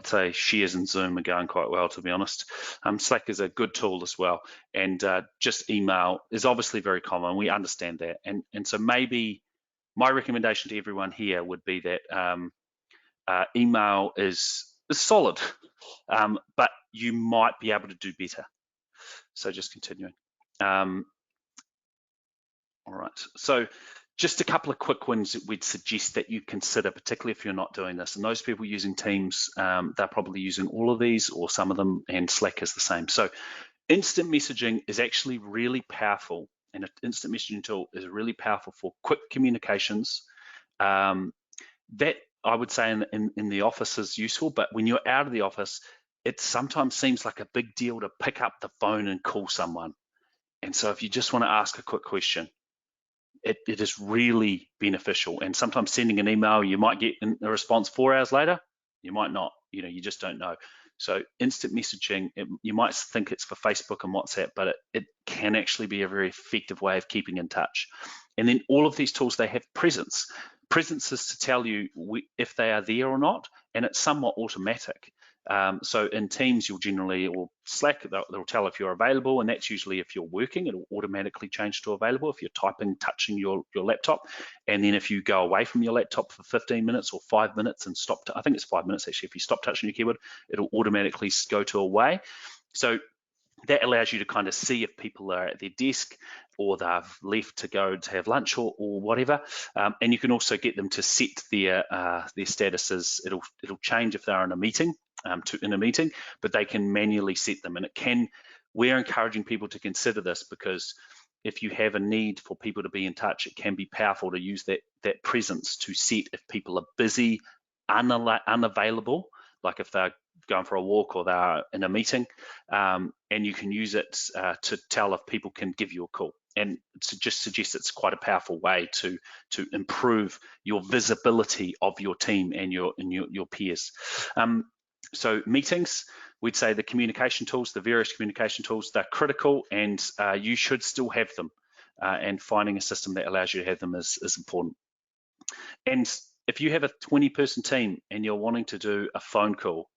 say shares in Zoom are going quite well, to be honest. Slack is a good tool as well, and just email is obviously very common. We understand that, and so maybe my recommendation to everyone here would be that email is is solid, but you might be able to do better. So just continuing. All right, so just a couple of quick ones that we'd suggest that you consider, particularly if you're not doing this. And those people using Teams, they're probably using all of these or some of them, and Slack is the same. So instant messaging is actually really powerful, and an instant messaging tool is really powerful for quick communications. That I would say in the office is useful, but when you're out of the office, it sometimes seems like a big deal to pick up the phone and call someone. And so if you just want to ask a quick question, it is really beneficial. And sometimes sending an email, you might get a response 4 hours later, you might not, you just don't know. So instant messaging, you might think it's for Facebook and WhatsApp, but it can actually be a very effective way of keeping in touch. And then all of these tools, they have presence. Presence is to tell you if they are there or not, and it's somewhat automatic. So in Teams, you'll generally, or Slack, they'll tell if you're available, and that's usually if you're working, it'll automatically change to available if you're typing, touching your laptop. And then if you go away from your laptop for 15 minutes or 5 minutes and stop, I think it's 5 minutes actually, if you stop touching your keyboard, it'll automatically go to away. So that allows you to kind of see if people are at their desk or they've left to go to have lunch or whatever. And you can also get them to set their statuses. It'll change if they're in a meeting, but they can manually set them. And we're encouraging people to consider this, because if you have a need for people to be in touch, it can be powerful to use that presence to set if people are busy, unavailable, like if they're going for a walk or they're in a meeting, and you can use it to tell if people can give you a call. And to just suggest it's quite a powerful way to improve your visibility of your team and your peers. So meetings, we'd say the communication tools, the various communication tools, they're critical, and you should still have them. And finding a system that allows you to have them is important. And if you have a 20-person team and you're wanting to do a phone call,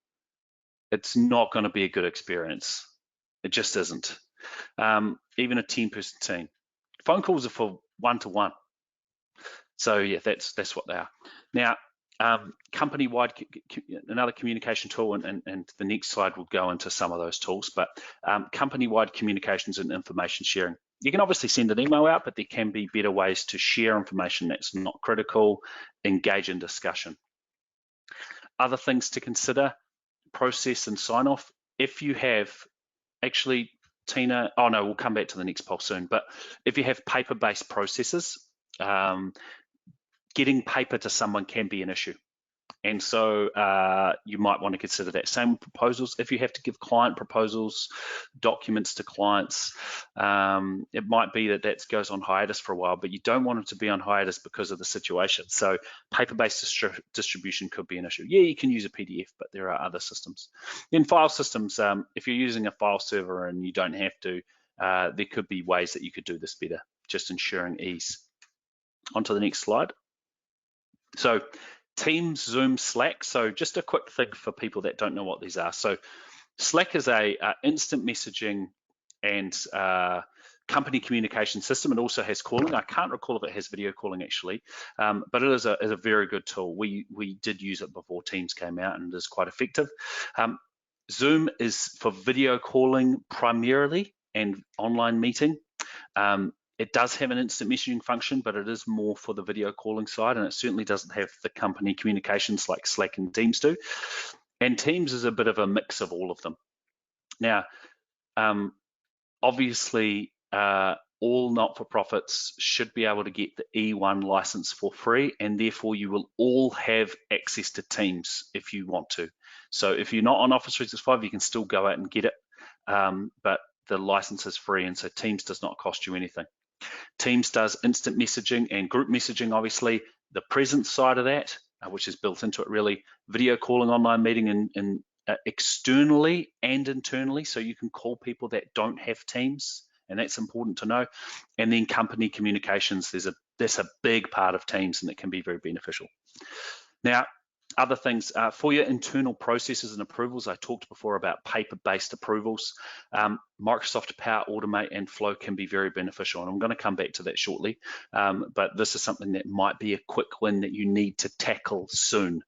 it's not going to be a good experience. It just isn't. Even a 10-person team. Phone calls are for one-to-one. So yeah, that's what they are. Now, company-wide, another communication tool, and the next slide will go into some of those tools, but company-wide communications and information sharing. You can obviously send an email out, but there can be better ways to share information that's not critical, engage in discussion. Other things to consider: process and sign off. If you have, actually, Tina, oh no, we'll come back to the next poll soon, but if you have paper-based processes, getting paper to someone can be an issue. And so you might want to consider that. Same with proposals. If you have to give client proposals, documents to clients, it might be that goes on hiatus for a while, but you don't want it to be on hiatus because of the situation. So paper-based distribution could be an issue. Yeah, you can use a PDF, but there are other systems. In file systems, if you're using a file server and you don't have to, there could be ways that you could do this better, just ensuring ease. On to the next slide. So Teams, Zoom, Slack. So just a quick thing for people that don't know what these are. So Slack is a instant messaging and company communication system. It also has calling. I can't recall if it has video calling actually, but it is a very good tool. We did use it before Teams came out, and it is quite effective. Zoom is for video calling primarily and online meeting. It does have an instant messaging function, but it is more for the video calling side, and it certainly doesn't have the company communications like Slack and Teams do. And Teams is a bit of a mix of all of them. Now, obviously, all not-for-profits should be able to get the E1 license for free, and therefore you will all have access to Teams if you want to. So if you're not on Office 365, you can still go out and get it, but the license is free, and so Teams does not cost you anything. Teams does instant messaging and group messaging, obviously, the presence side of that, which is built into it really, video calling, online meeting, and externally and internally, so you can call people that don't have Teams, and that's important to know. And then company communications, that's a big part of Teams, and it can be very beneficial. Now, other things, for your internal processes and approvals, I talked before about paper-based approvals. Microsoft Power Automate and Flow can be very beneficial, and I'm going to come back to that shortly, but this is something that might be a quick win that you need to tackle soon.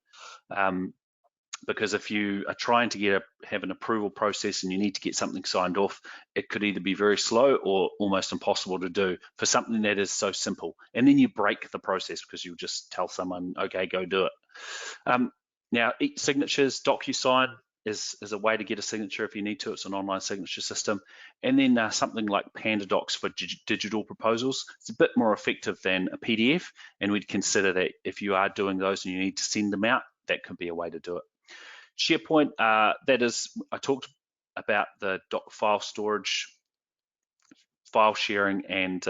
because if you are trying to have an approval process and you need to get something signed off, it could either be very slow or almost impossible to do for something that is so simple. And then you break the process because you'll just tell someone, okay, go do it. Now, signatures, DocuSign is a way to get a signature if you need to. It's an online signature system. And then something like PandaDocs for digital proposals. It's a bit more effective than a PDF, and we'd consider that if you are doing those and you need to send them out, that could be a way to do it. SharePoint, that is, I talked about the doc file storage, file sharing, and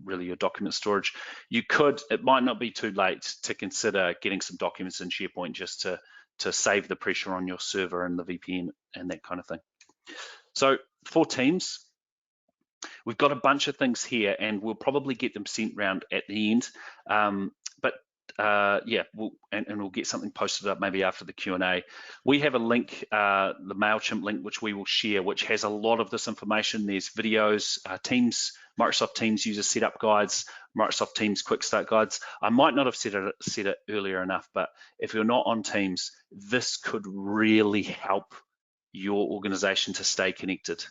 really your document storage. It might not be too late to consider getting some documents in SharePoint just to save the pressure on your server and the VPN and that kind of thing. So for Teams, we've got a bunch of things here, and we'll probably get them sent round at the end. Yeah, we'll get something posted up maybe after the Q&A. We have a link, the MailChimp link, which we will share, which has a lot of this information. There's videos, Teams, Microsoft Teams user setup guides, Microsoft Teams quick start guides. I might not have said it earlier enough, but if you're not on Teams, this could really help your organization to stay connected.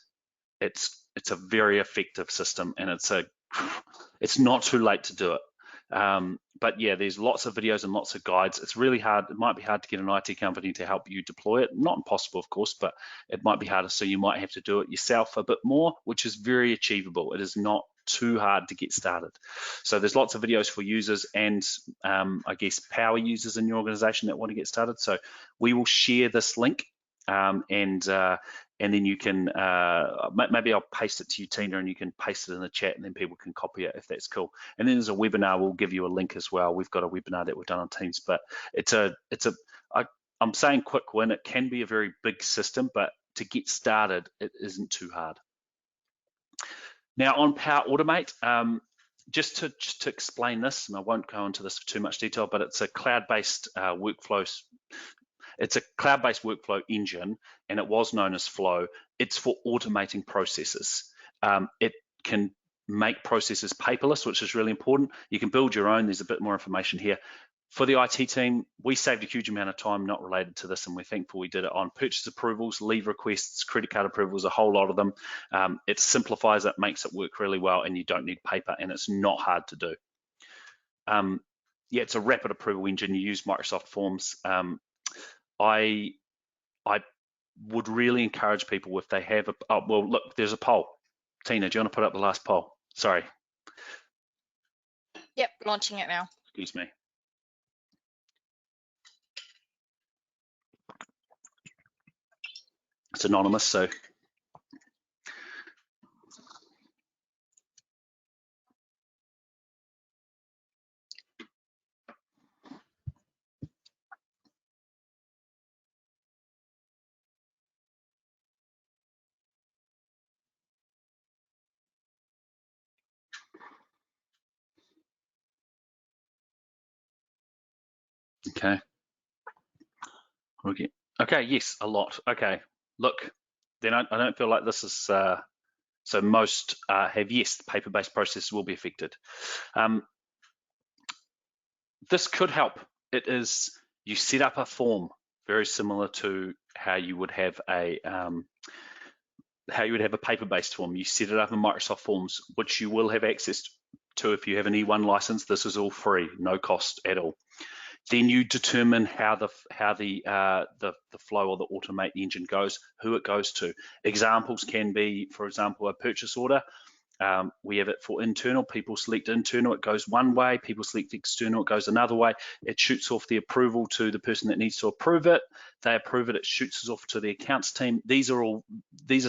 It's a very effective system, and it's not too late to do it. But yeah, there's lots of videos and lots of guides. It's really hard. It might be hard to get an IT company to help you deploy it. Not impossible, of course, but it might be harder. So you might have to do it yourself a bit more, which is very achievable. It is not too hard to get started. So there's lots of videos for users and I guess power users in your organization that want to get started. So we will share this link and then you can, maybe I'll paste it to you, Tina, and you can paste it in the chat, and then people can copy it if that's cool. And then there's a webinar, we'll give you a link as well. We've got a webinar that we've done on Teams, but I'm saying quick win. It can be a very big system, but to get started, it isn't too hard. Now on Power Automate, just to explain this, and I won't go into this for too much detail, but it's a cloud-based workflows. It's a cloud-based workflow engine, and it was known as Flow. It's for automating processes. It can make processes paperless, which is really important. You can build your own. There's a bit more information here. For the IT team, we saved a huge amount of time not related to this, and we're thankful we did it on purchase approvals, leave requests, credit card approvals, a whole lot of them. It simplifies it, makes it work really well, and you don't need paper, and it's not hard to do. Yeah, it's a rapid approval engine. You use Microsoft Forms. I would really encourage people if they have well, look, there's a poll. Tina, do you want to put up the last poll? Sorry. Yep, launching it now. Excuse me. It's anonymous, so. Okay. Okay, yes, a lot. Okay, look, then I don't feel like this is, so most have yes, the paper-based process will be affected. This could help. It is, you set up a form very similar to how you would have a paper-based form. You set it up in Microsoft Forms, which you will have access to if you have an E1 license. This is all free, no cost at all. Then you determine how the flow or the automate engine goes, who it goes to. Examples can be, for example, a purchase order. We have it for internal. People select internal, it goes one way. People select external, it goes another way. It shoots off the approval to the person that needs to approve it. They approve it, it shoots off to the accounts team. These are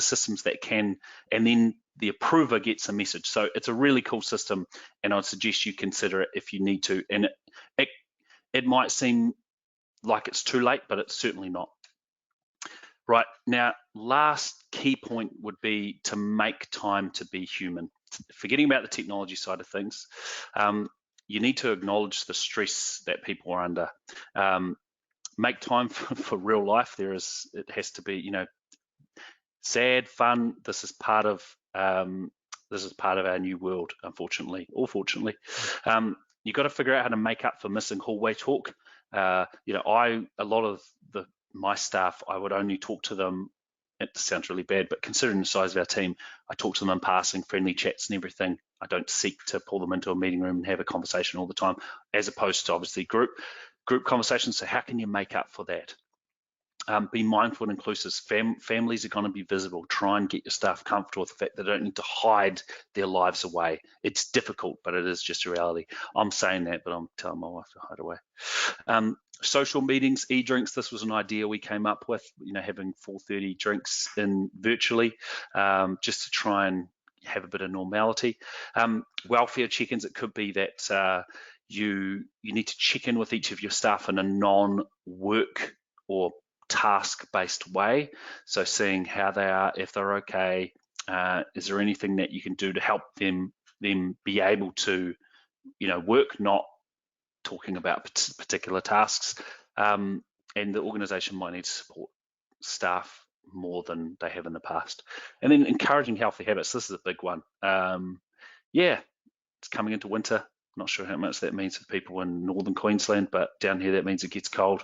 systems that can, and then the approver gets a message. So it's a really cool system, and I'd suggest you consider it if you need to. And it might seem like it's too late, but it's certainly not. Right, now, last key point would be to make time to be human. Forgetting about the technology side of things, you need to acknowledge the stress that people are under. Make time for real life. It has to be, sad, fun. This is part of our new world, unfortunately or fortunately. You've got to figure out how to make up for missing hallway talk. A lot of my staff, I would only talk to them. It sounds really bad, but considering the size of our team, I talk to them in passing, friendly chats and everything. I don't seek to pull them into a meeting room and have a conversation all the time, as opposed to obviously group conversations. So how can you make up for that? Be mindful and inclusive. Families are going to be visible. Try and get your staff comfortable with the fact they don't need to hide their lives away. It's difficult, but it is just a reality. I'm saying that, but I'm telling my wife to hide away. Social meetings, e-drinks. This was an idea we came up with. Having 4:30 drinks in virtually, just to try and have a bit of normality. Welfare check-ins. It could be that you need to check in with each of your staff in a non-work or task-based way. So seeing how they are, if they're okay, is there anything that you can do to help them be able to, work, not talking about particular tasks. And the organisation might need to support staff more than they have in the past. And then encouraging healthy habits. This is a big one. It's coming into winter. Not sure how much that means for people in northern Queensland, but down here that means it gets cold.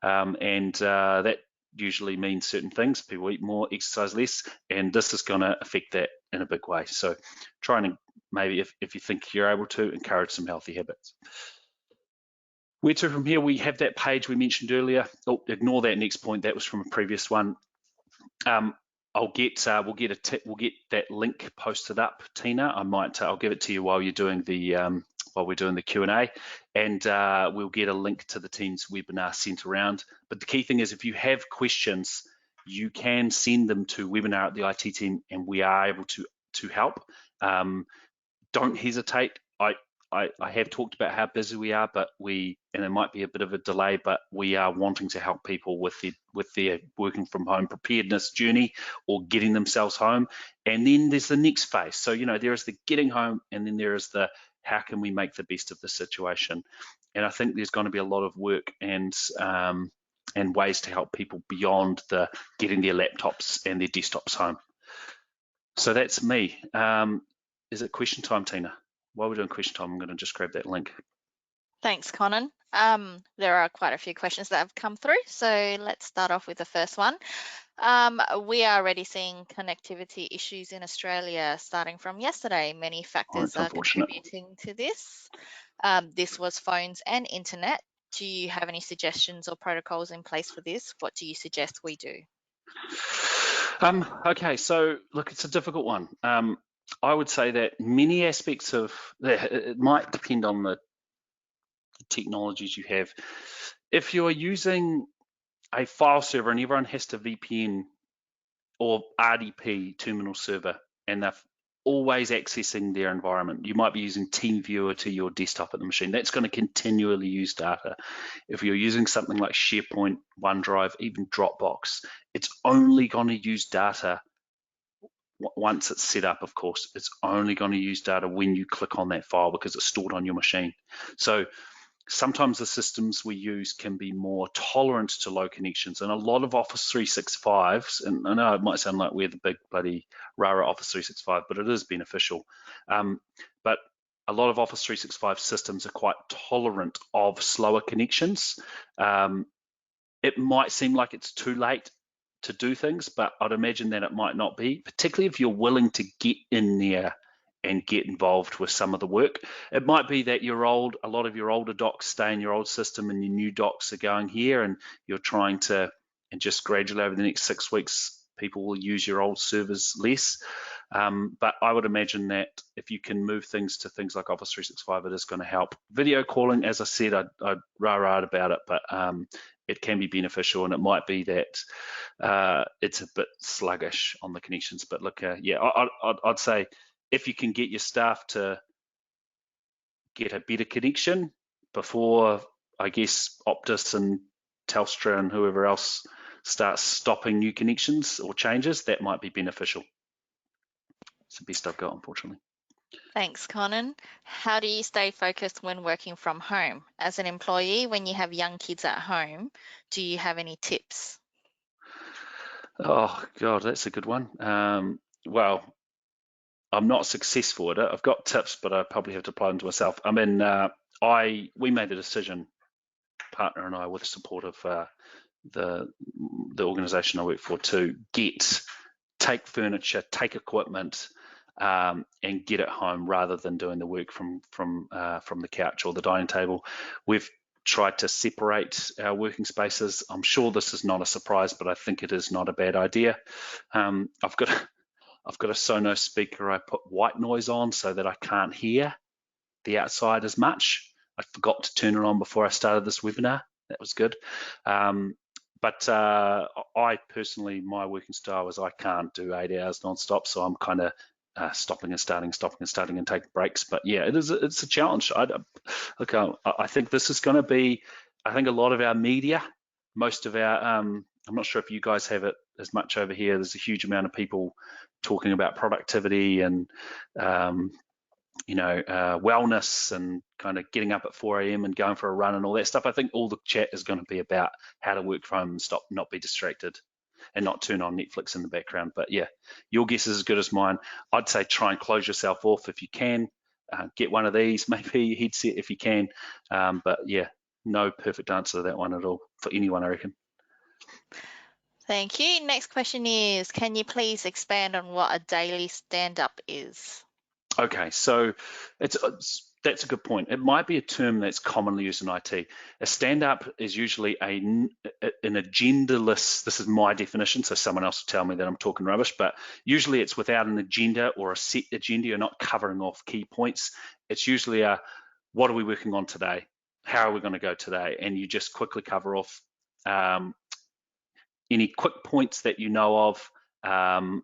And that usually means certain things. People eat more, exercise less, and this is going to affect that in a big way. So trying to maybe, if you think you're able to, encourage some healthy habits. Where to from here? We have that page we mentioned earlier. Oh, ignore that next point. That was from a previous one. We'll get that link posted up, Tina. I'll give it to you while you're doing the while we're doing the Q&A, and we'll get a link to the Teams webinar sent around. But the key thing is, if you have questions, you can send them to webinar@the-IT-team, and we are able to help. Don't hesitate. I have talked about how busy we are, and it might be a bit of a delay, but we are wanting to help people with their working from home preparedness journey or getting themselves home. And then there's the next phase. So, there is the getting home, and then there is the how can we make the best of the situation. And I think there's going to be a lot of work and ways to help people beyond the getting their laptops and their desktops home. So that's me. Is it question time, Tina? While we're doing question time, I'm going to just grab that link. Thanks, Conan. There are quite a few questions that have come through, so let's start off with the first one. We are already seeing connectivity issues in Australia starting from yesterday. Many factors are contributing to this. This was phones and internet. Do you have any suggestions or protocols in place for this? What do you suggest we do? Okay, so look, it's a difficult one. I would say that many aspects of it might depend on the technologies you have. If you're using a file server and everyone has to VPN or RDP terminal server, and they're always accessing their environment, you might be using TeamViewer to your desktop at the machine. That's going to continually use data. If you're using something like SharePoint, OneDrive, even Dropbox, it's only going to use data once it's set up. Of course, it's only going to use data when you click on that file because it's stored on your machine. So sometimes the systems we use can be more tolerant to low connections, and a lot of Office 365s, and I know it might sound like we're the big bloody rah-rah Office 365, but it is beneficial. But a lot of Office 365 systems are quite tolerant of slower connections. It might seem like it's too late to do things, but I'd imagine that it might not be, particularly if you're willing to get in there and get involved with some of the work. It might be that a lot of your older docs stay in your old system and your new docs are going here, and you're trying to, and just gradually over the next 6 weeks, people will use your old servers less. But I would imagine that if you can move things to things like Office 365, it is going to help. Video calling, as I said, I'd rah-rah about it, but it can be beneficial, and it might be that it's a bit sluggish on the connections. But look, I'd say if you can get your staff to get a better connection before, I guess, Optus and Telstra and whoever else starts stopping new connections or changes, that might be beneficial. It's the best I've got, unfortunately. Thanks, Conan. How do you stay focused when working from home? As an employee, when you have young kids at home, do you have any tips? Oh, God, that's a good one. Well, I'm not successful at it. I've got tips, but I probably have to apply them to myself. I mean, we made the decision partner and I, with the support of the organisation I work for, to take furniture, take equipment, and get it home rather than doing the work from the couch or the dining table. We've tried to separate our working spaces. I'm sure this is not a surprise, but I think it is not a bad idea. I've got a Sonos speaker I put white noise on so that I can't hear the outside as much. I forgot to turn it on before I started this webinar. That was good. But I personally, my working style is I can't do 8 hours non-stop, so I'm kind of stopping and starting and taking breaks. But yeah, it's a challenge. I think this is going to be, I think a lot of our media, most of our, I'm not sure if you guys have it as much over here. There's a huge amount of people talking about productivity and wellness and kind of getting up at 4 a.m. and going for a run and all that stuff. I think all the chat is going to be about how to work from home and not be distracted and not turn on Netflix in the background. But yeah, your guess is as good as mine. I'd say try and close yourself off if you can. Get one of these, maybe a headset if you can. But yeah, no perfect answer to that one at all for anyone, I reckon. Thank you. Next question is, can you please expand on what a daily stand-up is? Okay, so that's a good point. It might be a term that's commonly used in IT. A stand-up is usually an agendaless, this is my definition, so someone else will tell me that I'm talking rubbish, but usually it's without an agenda or a set agenda. You're not covering off key points. It's usually what are we working on today? How are we going to go today? And you just quickly cover off any quick points that you know of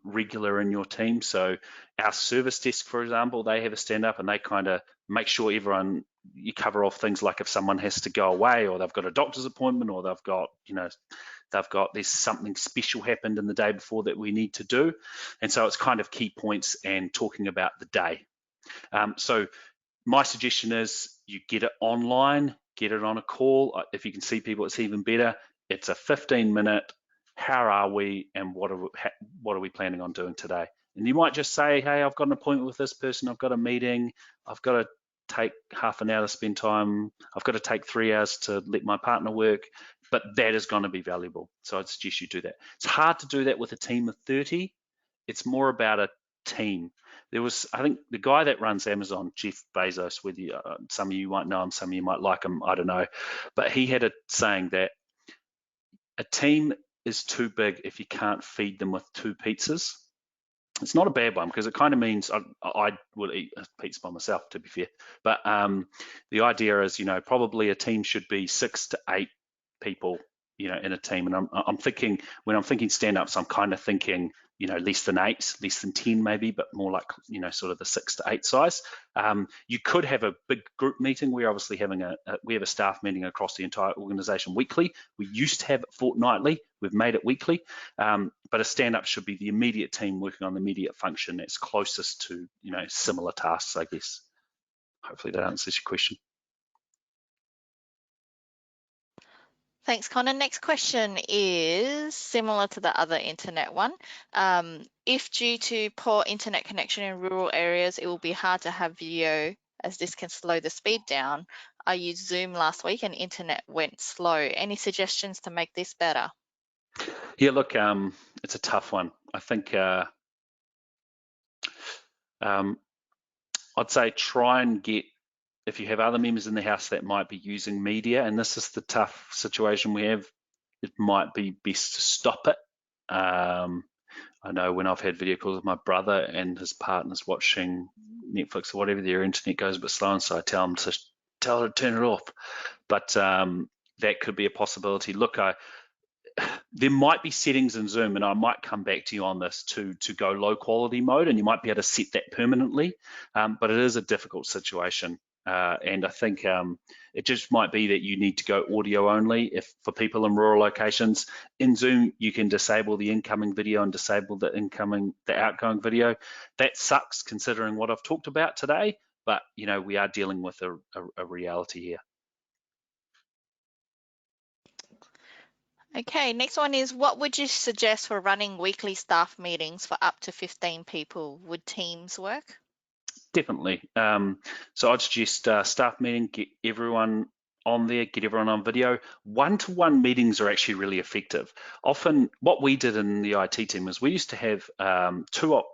regular in your team. So our service desk, for example, they have a stand-up and they kind of make sure you cover off things like if someone has to go away or they've got a doctor's appointment or they've got there's something special happened in the day before that we need to do. And so it's kind of key points and talking about the day. So my suggestion is you get it online, get it on a call. If you can see people, it's even better. It's a 15-minute, how are we and what are we planning on doing today? And you might just say, hey, I've got an appointment with this person, I've got a meeting, I've got to take half an hour to spend time, I've got to take 3 hours to let my partner work, but that is going to be valuable. So I'd suggest you do that. It's hard to do that with a team of 30. It's more about a team. I think the guy that runs Amazon, Jeff Bezos, with you, some of you might know him, some of you might like him, I don't know, but he had a saying that a team is too big if you can't feed them with 2 pizzas. It's not a bad one because it kind of means I will eat a pizza by myself, to be fair. But the idea is, probably a team should be 6 to 8 people, in a team. And I'm thinking, when I'm thinking stand-ups, I'm kind of thinking, less than 8, less than 10 maybe, but more like, sort of the 6 to 8 size. You could have a big group meeting. We're obviously we have a staff meeting across the entire organization weekly. We used to have it fortnightly. We've made it weekly. But a stand-up should be the immediate team working on the immediate function that's closest to, similar tasks, I guess. Hopefully that answers your question. Thanks, Connor. Next question is similar to the other internet one. If due to poor internet connection in rural areas, it will be hard to have video as this can slow the speed down. I used Zoom last week and internet went slow. Any suggestions to make this better? Yeah, look, it's a tough one. I think I'd say try and get, if you have other members in the house that might be using media, and this is the tough situation we have, it might be best to stop it. I know when I've had video calls with my brother and his partner's watching Netflix or whatever, their internet goes a bit slow, and so I tell her to turn it off. But that could be a possibility. Look, there might be settings in Zoom, and I might come back to you on this to go low quality mode, and you might be able to set that permanently, but it is a difficult situation. And I think it just might be that you need to go audio only. If for people in rural locations, in Zoom, you can disable the incoming video and disable the outgoing video. That sucks considering what I've talked about today, but we are dealing with a reality here. Okay, next one is, what would you suggest for running weekly staff meetings for up to 15 people? Would Teams work? Definitely. So I'd suggest staff meeting, get everyone on there, get everyone on video. One-to-one meetings are actually really effective. Often what we did in the IT team is we used to have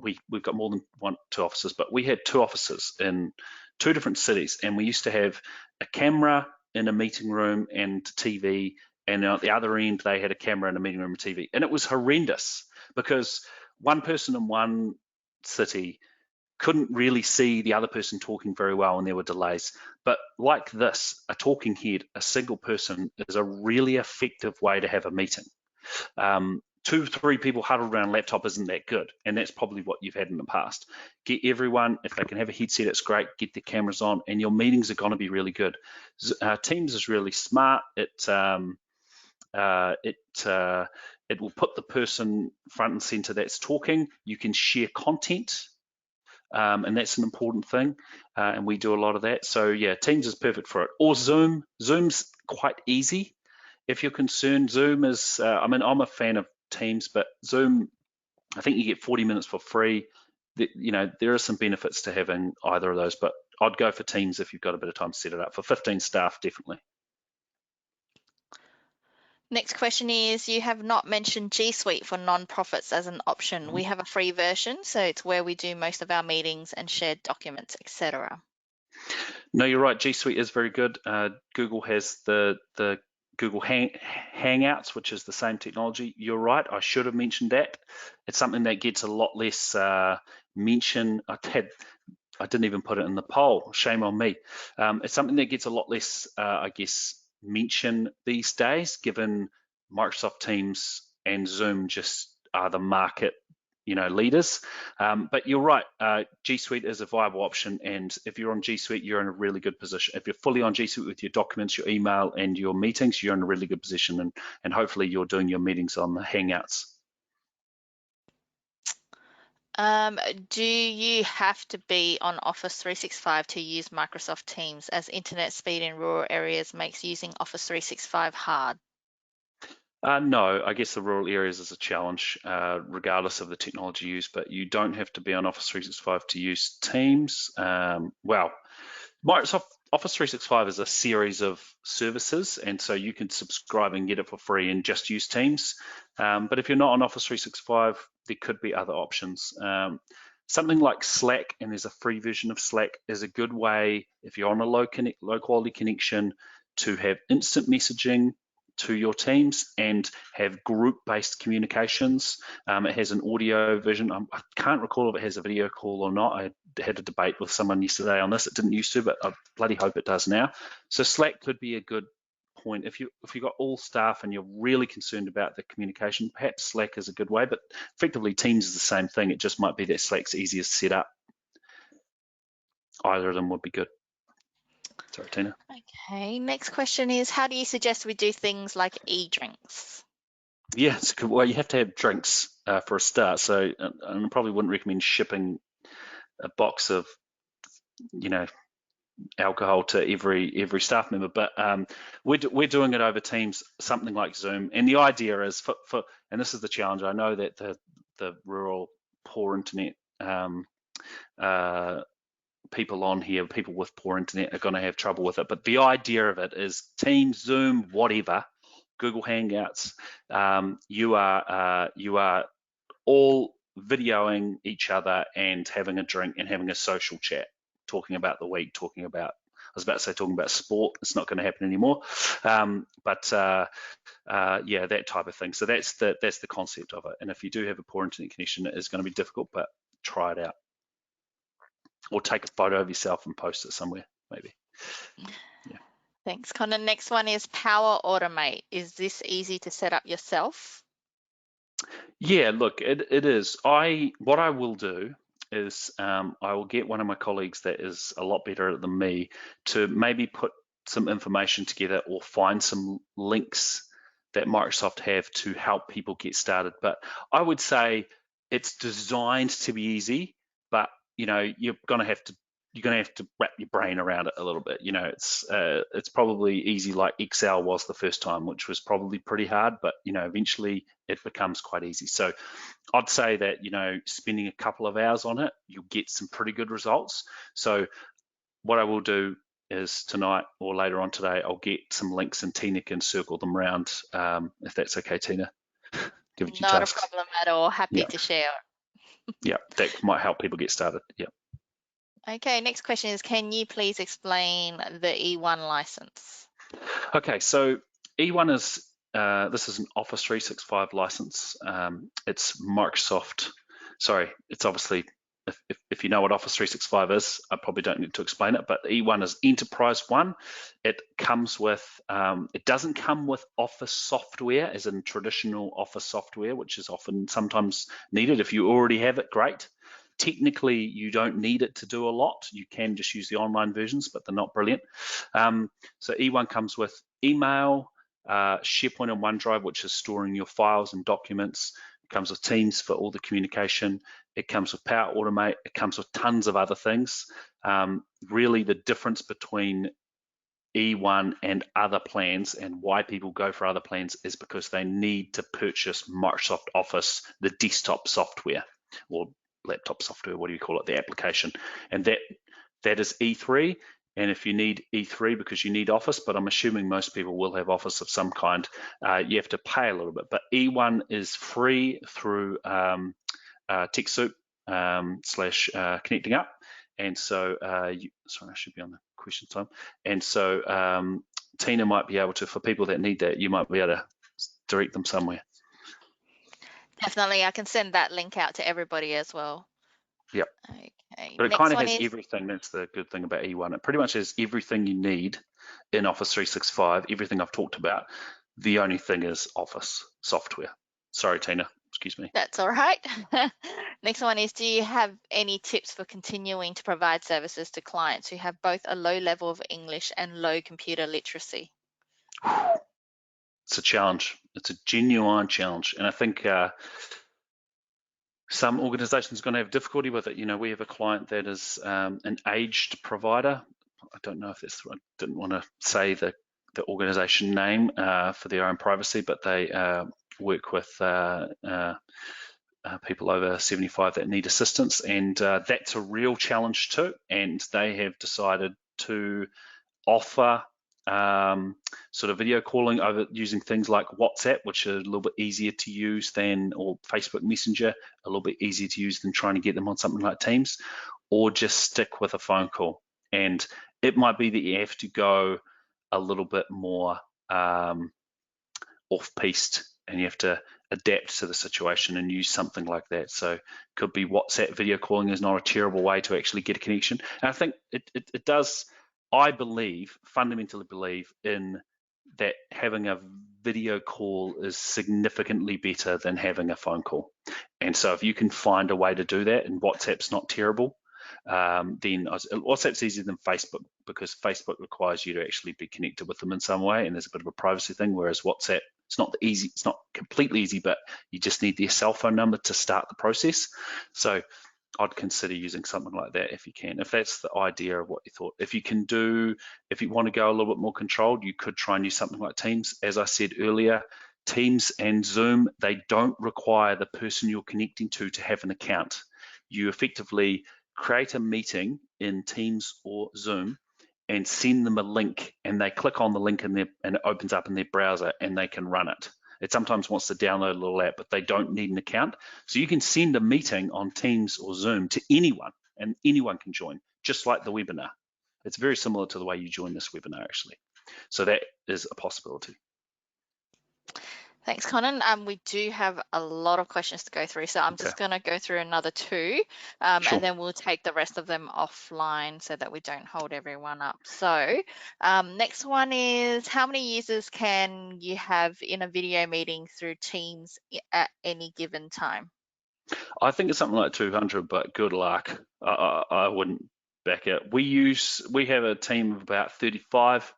we've got more than two offices, but we had two offices in two different cities, and we used to have a camera in a meeting room and TV, and at the other end they had a camera in a meeting room and TV, and it was horrendous because one person in one city couldn't really see the other person talking very well and there were delays. But like this, a talking head, a single person, is a really effective way to have a meeting. 2 or 3 people huddled around a laptop isn't that good, and that's probably what you've had in the past. Get everyone, if they can have a headset, it's great, get their cameras on, and your meetings are going to be really good. Teams is really smart. It will put the person front and center that's talking. You can share content, and that's an important thing, and we do a lot of that. So yeah, Teams is perfect for it. Or Zoom. Zoom's quite easy. If you're concerned, Zoom is, I'm a fan of Teams, but Zoom, I think you get 40 minutes for free. There are some benefits to having either of those, but I'd go for Teams if you've got a bit of time to set it up. For 15 staff, definitely. Next question is, you have not mentioned G Suite for non-profits as an option. We have a free version, so it's where we do most of our meetings and shared documents, etc. No, you're right. G Suite is very good. Google has the Google Hangouts, which is the same technology. You're right. I should have mentioned that. It's something that gets a lot less mention. I didn't even put it in the poll. Shame on me. It's something that gets a lot less, mention these days, given Microsoft Teams and Zoom just are the market, leaders. But you're right. G Suite is a viable option, and if you're on G Suite, you're in a really good position. If you're fully on G Suite with your documents, your email, and your meetings, you're in a really good position, and hopefully you're doing your meetings on the Hangouts. Do you have to be on Office 365 to use Microsoft Teams, as internet speed in rural areas makes using Office 365 hard? No, I guess the rural areas is a challenge, regardless of the technology used, but you don't have to be on Office 365 to use Teams. Microsoft Office 365 is a series of services, and so you can subscribe and get it for free and just use Teams. But if you're not on Office 365, there could be other options. Something like Slack, and there's a free version of Slack, is a good way, if you're on a low quality connection, to have instant messaging to your teams and have group-based communications. It has an audio version. I can't recall if it has a video call or not. I had a debate with someone yesterday on this. It didn't used to, but I bloody hope it does now. So Slack could be a good point. If you've got all staff and you're really concerned about the communication, perhaps Slack is a good way, but effectively Teams is the same thing. It just might be that Slack's easier to set up. Either of them would be good. Sorry, Tina. Okay, next question is, how do you suggest we do things like e-drinks? Yeah, it's good. Well, you have to have drinks for a start. So I probably wouldn't recommend shipping a box of, alcohol to every staff member, but we're doing it over Teams, something like Zoom. And the idea is for and this is the challenge. I know that the rural poor internet people on here, people with poor internet, are going to have trouble with it. But the idea of it is Teams, Zoom, whatever, Google Hangouts, you are all videoing each other and having a drink and having a social chat, talking about the week, talking about sport. It's not going to happen anymore. Yeah, that type of thing. So that's the concept of it. And if you do have a poor internet connection, it is going to be difficult, but try it out. Or take a photo of yourself and post it somewhere, maybe. Yeah. Thanks, Connor. Next one is Power Automate. Is this easy to set up yourself? Yeah, look, it is. What I will do is I will get one of my colleagues that is a lot better than me to maybe put some information together or find some links that Microsoft have to help people get started. But I would say it's designed to be easy, but you're gonna have to wrap your brain around it a little bit. It's probably easy like Excel was the first time, which was probably pretty hard, but eventually it becomes quite easy. So I'd say that spending a couple of hours on it, you'll get some pretty good results. So what I will do is tonight or later on today, I'll get some links and Tina can circle them around, if that's okay, Tina. Give you Not a tasks. problem at all. Happy Yeah. to share. Yeah, that might help people get started. Yeah. Okay, next question is, can you please explain the E1 license? Okay, so E1 is, this is an Office 365 license. It's Microsoft, sorry, it's obviously, if you know what Office 365 is, I probably don't need to explain it, but E1 is Enterprise One. It comes with, it doesn't come with Office software, as in traditional Office software, which is often sometimes needed. If you already have it, great. Technically, you don't need it to do a lot. You can just use the online versions, but they're not brilliant. So E1 comes with email, SharePoint and OneDrive, which is storing your files and documents. It comes with Teams for all the communication. It comes with Power Automate. It comes with tons of other things. Really, the difference between E1 and other plans and why people go for other plans is because they need to purchase Microsoft Office, the desktop software, or laptop software, what do you call it, the application. And that is E3. And if you need E3 because you need Office, but I'm assuming most people will have Office of some kind, you have to pay a little bit. But E1 is free through TechSoup / Connecting Up. And so, sorry, I should be on the question time. And so Tina might be able to, for people that need that, you might be able to direct them somewhere. Definitely, I can send that link out to everybody as well. Yep. Okay. But it Next kind of one has is, everything. That's the good thing about E1. It pretty much has everything you need in Office 365, everything I've talked about. The only thing is Office software. Sorry, Tina, excuse me. that's all right. Next one is, do you have any tips for continuing to provide services to clients who have both a low level of English and low computer literacy? It's a challenge. It's a genuine challenge. And I think some organizations are going to have difficulty with it. You know, we have a client that is an aged provider. I don't know if that's, I didn't want to say the organization name for their own privacy, but they work with people over 75 that need assistance, and that's a real challenge too. And they have decided to offer sort of video calling over using things like WhatsApp, which are a little bit easier to use than, or Facebook Messenger, a little bit easier to use than trying to get them on something like Teams, or just stick with a phone call. And it might be that you have to go a little bit more off-piste, and you have to adapt to the situation and use something like that. So could be WhatsApp video calling is not a terrible way to actually get a connection. And I think it does, I believe, fundamentally believe in that having a video call is significantly better than having a phone call. And so if you can find a way to do that, and WhatsApp's not terrible, then WhatsApp's easier than Facebook, because Facebook requires you to actually be connected with them in some way, and there's a bit of a privacy thing, whereas WhatsApp, it's not completely easy, but you just need their cell phone number to start the process. So I'd consider using something like that if you can, if that's the idea of what you thought. If you want to go a little bit more controlled, you could try and use something like Teams. As I said earlier, Teams and Zoom, they don't require the person you're connecting to have an account. You effectively create a meeting in Teams or Zoom and send them a link, and they click on the link and it opens up in their browser and they can run it. It sometimes wants to download a little app, but they don't need an account. So you can send a meeting on Teams or Zoom to anyone, and anyone can join, just like the webinar. It's very similar to the way you join this webinar, actually. So that is a possibility. Thanks, Conan. We do have a lot of questions to go through, so I'm just going to go through another two, Sure. and then we'll take the rest of them offline so that we don't hold everyone up. So next one is, how many users can you have in a video meeting through Teams at any given time? I think it's something like 200, but good luck. I wouldn't back it. We have a team of about 35.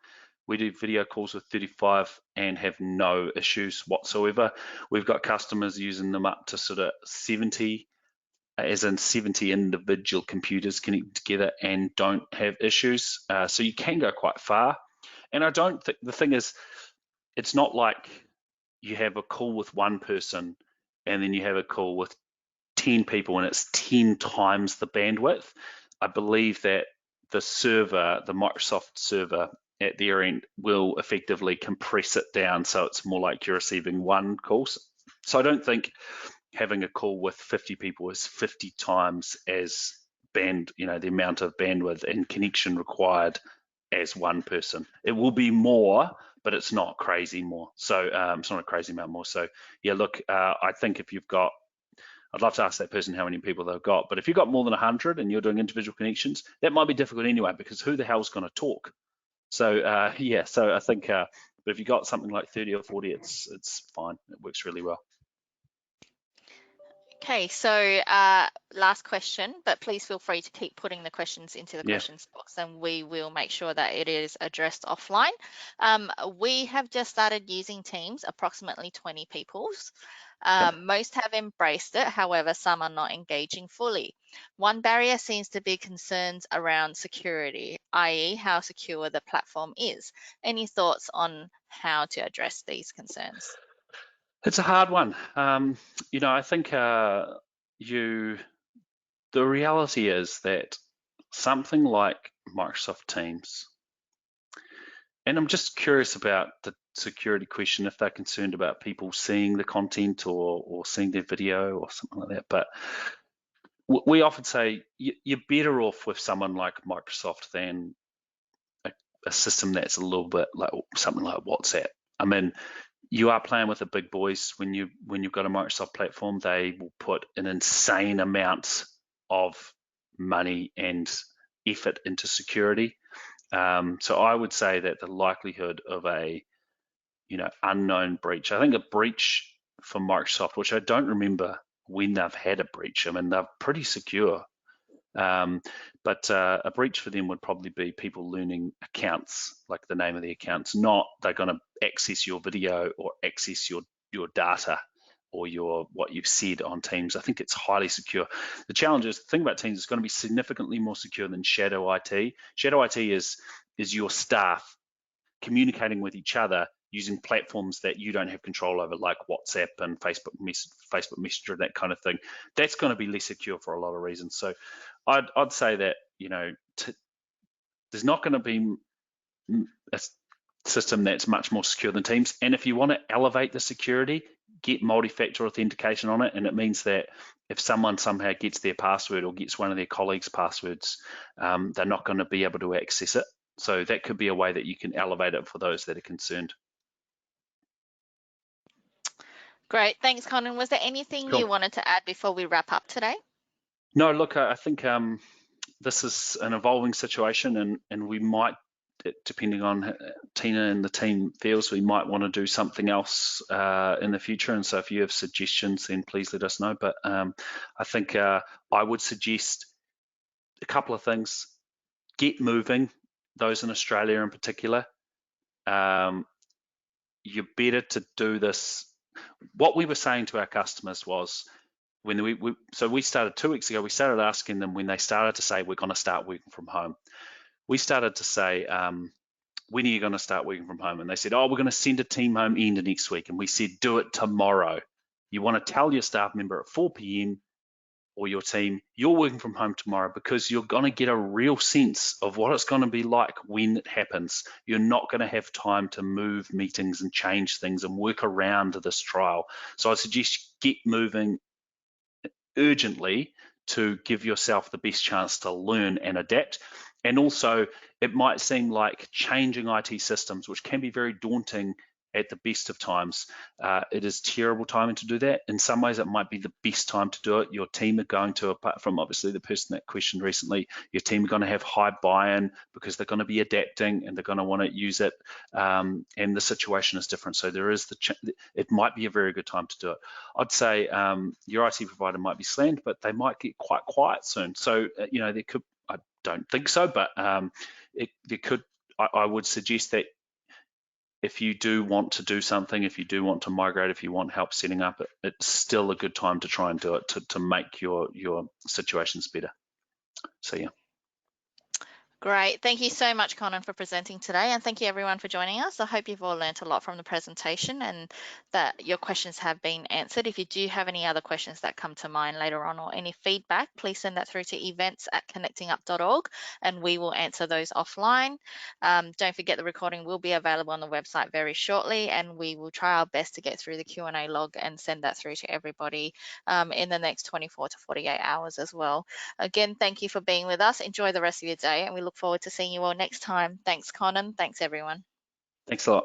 We do video calls with 35 and have no issues whatsoever. We've got customers using them up to sort of 70, as in 70 individual computers connected together, and don't have issues. So you can go quite far. And I don't think, the thing is, it's not like you have a call with one person and then you have a call with 10 people and it's 10 times the bandwidth. I believe that the server, the Microsoft server at their end, will effectively compress it down so it's more like you're receiving one call. So I don't think having a call with 50 people is 50 times as the amount of bandwidth and connection required as one person. It will be more, but it's not crazy more. So it's not a crazy amount more. So yeah, look, I think if you've got, I'd love to ask that person how many people they've got, but if you've got more than 100 and you're doing individual connections, that might be difficult anyway, because who the hell's going to talk? So yeah, so I think, but if you got something like 30 or 40, it's fine. It works really well. Okay, so last question, but please feel free to keep putting the questions into the questions box, and we will make sure that it is addressed offline. We have just started using Teams, approximately 20 people. Most have embraced it, however, some are not engaging fully. One barrier seems to be concerns around security, i.e. how secure the platform is. Any thoughts on how to address these concerns? It's a hard one. I think the reality is that something like Microsoft Teams, and I'm just curious about the security question, if they're concerned about people seeing the content or seeing their video or something like that. But we often say you're better off with someone like Microsoft than a system that's a little bit like something like WhatsApp. I mean, you are playing with the big boys when you've got a Microsoft platform. They will put an insane amount of money and effort into security. So I would say that the likelihood of a unknown breach, I think a breach for Microsoft, which I don't remember when they've had a breach. I mean, they're pretty secure. But a breach for them would probably be people learning accounts, like the name of the accounts, not they're going to access your video or access your data or what you've said on Teams. I think it's highly secure. The challenge is, the thing about Teams is going to be significantly more secure than Shadow IT. Shadow IT is your staff communicating with each other using platforms that you don't have control over, like WhatsApp and Facebook Messenger, that kind of thing. That's going to be less secure for a lot of reasons. So I'd say that there's not going to be a system that's much more secure than Teams. And if you want to elevate the security, get multi-factor authentication on it. And it means that if someone somehow gets their password or gets one of their colleagues' passwords, they're not going to be able to access it. So that could be a way that you can elevate it for those that are concerned. Great, thanks, Conan. Was there anything Cool. you wanted to add before we wrap up today? No, look, I think this is an evolving situation, and we might, depending on Tina and the team feels, we might want to do something else in the future. And so if you have suggestions, then please let us know. But I think I would suggest a couple of things. Get moving, those in Australia in particular. You're better to do this. What we were saying to our customers was, when we started 2 weeks ago, we started asking them when they started to say, we're going to start working from home. We started to say, when are you going to start working from home? And they said, oh, we're going to send a team home end of next week. And we said, do it tomorrow. You want to tell your staff member at 4 p.m. or your team, you're working from home tomorrow, because you're going to get a real sense of what it's going to be like when it happens. You're not going to have time to move meetings and change things and work around this trial. So I suggest get moving urgently to give yourself the best chance to learn and adapt. And also, it might seem like changing IT systems, which can be very daunting at the best of times. It is terrible timing to do that. In some ways, it might be the best time to do it. Your team are going to, apart from obviously the person that questioned recently, your team are going to have high buy-in because they're going to be adapting and they're going to want to use it. And the situation is different. So there is it might be a very good time to do it. I'd say your IT provider might be slammed, but they might get quite quiet soon. So, there could, I don't think so, but there could, I would suggest that if you do want to do something, if you do want to migrate, if you want help setting up, it's still a good time to try and do it to make your situations better. So yeah. Great. Thank you so much, Conan, for presenting today. And thank you, everyone, for joining us. I hope you've all learnt a lot from the presentation and that your questions have been answered. If you do have any other questions that come to mind later on or any feedback, please send that through to events@connectingup.org and we will answer those offline. Don't forget the recording will be available on the website very shortly, and we will try our best to get through the Q&A log and send that through to everybody in the next 24 to 48 hours as well. Again, thank you for being with us. Enjoy the rest of your day, and we look forward to seeing you all next time. Thanks, Conan. Thanks, everyone. Thanks a lot.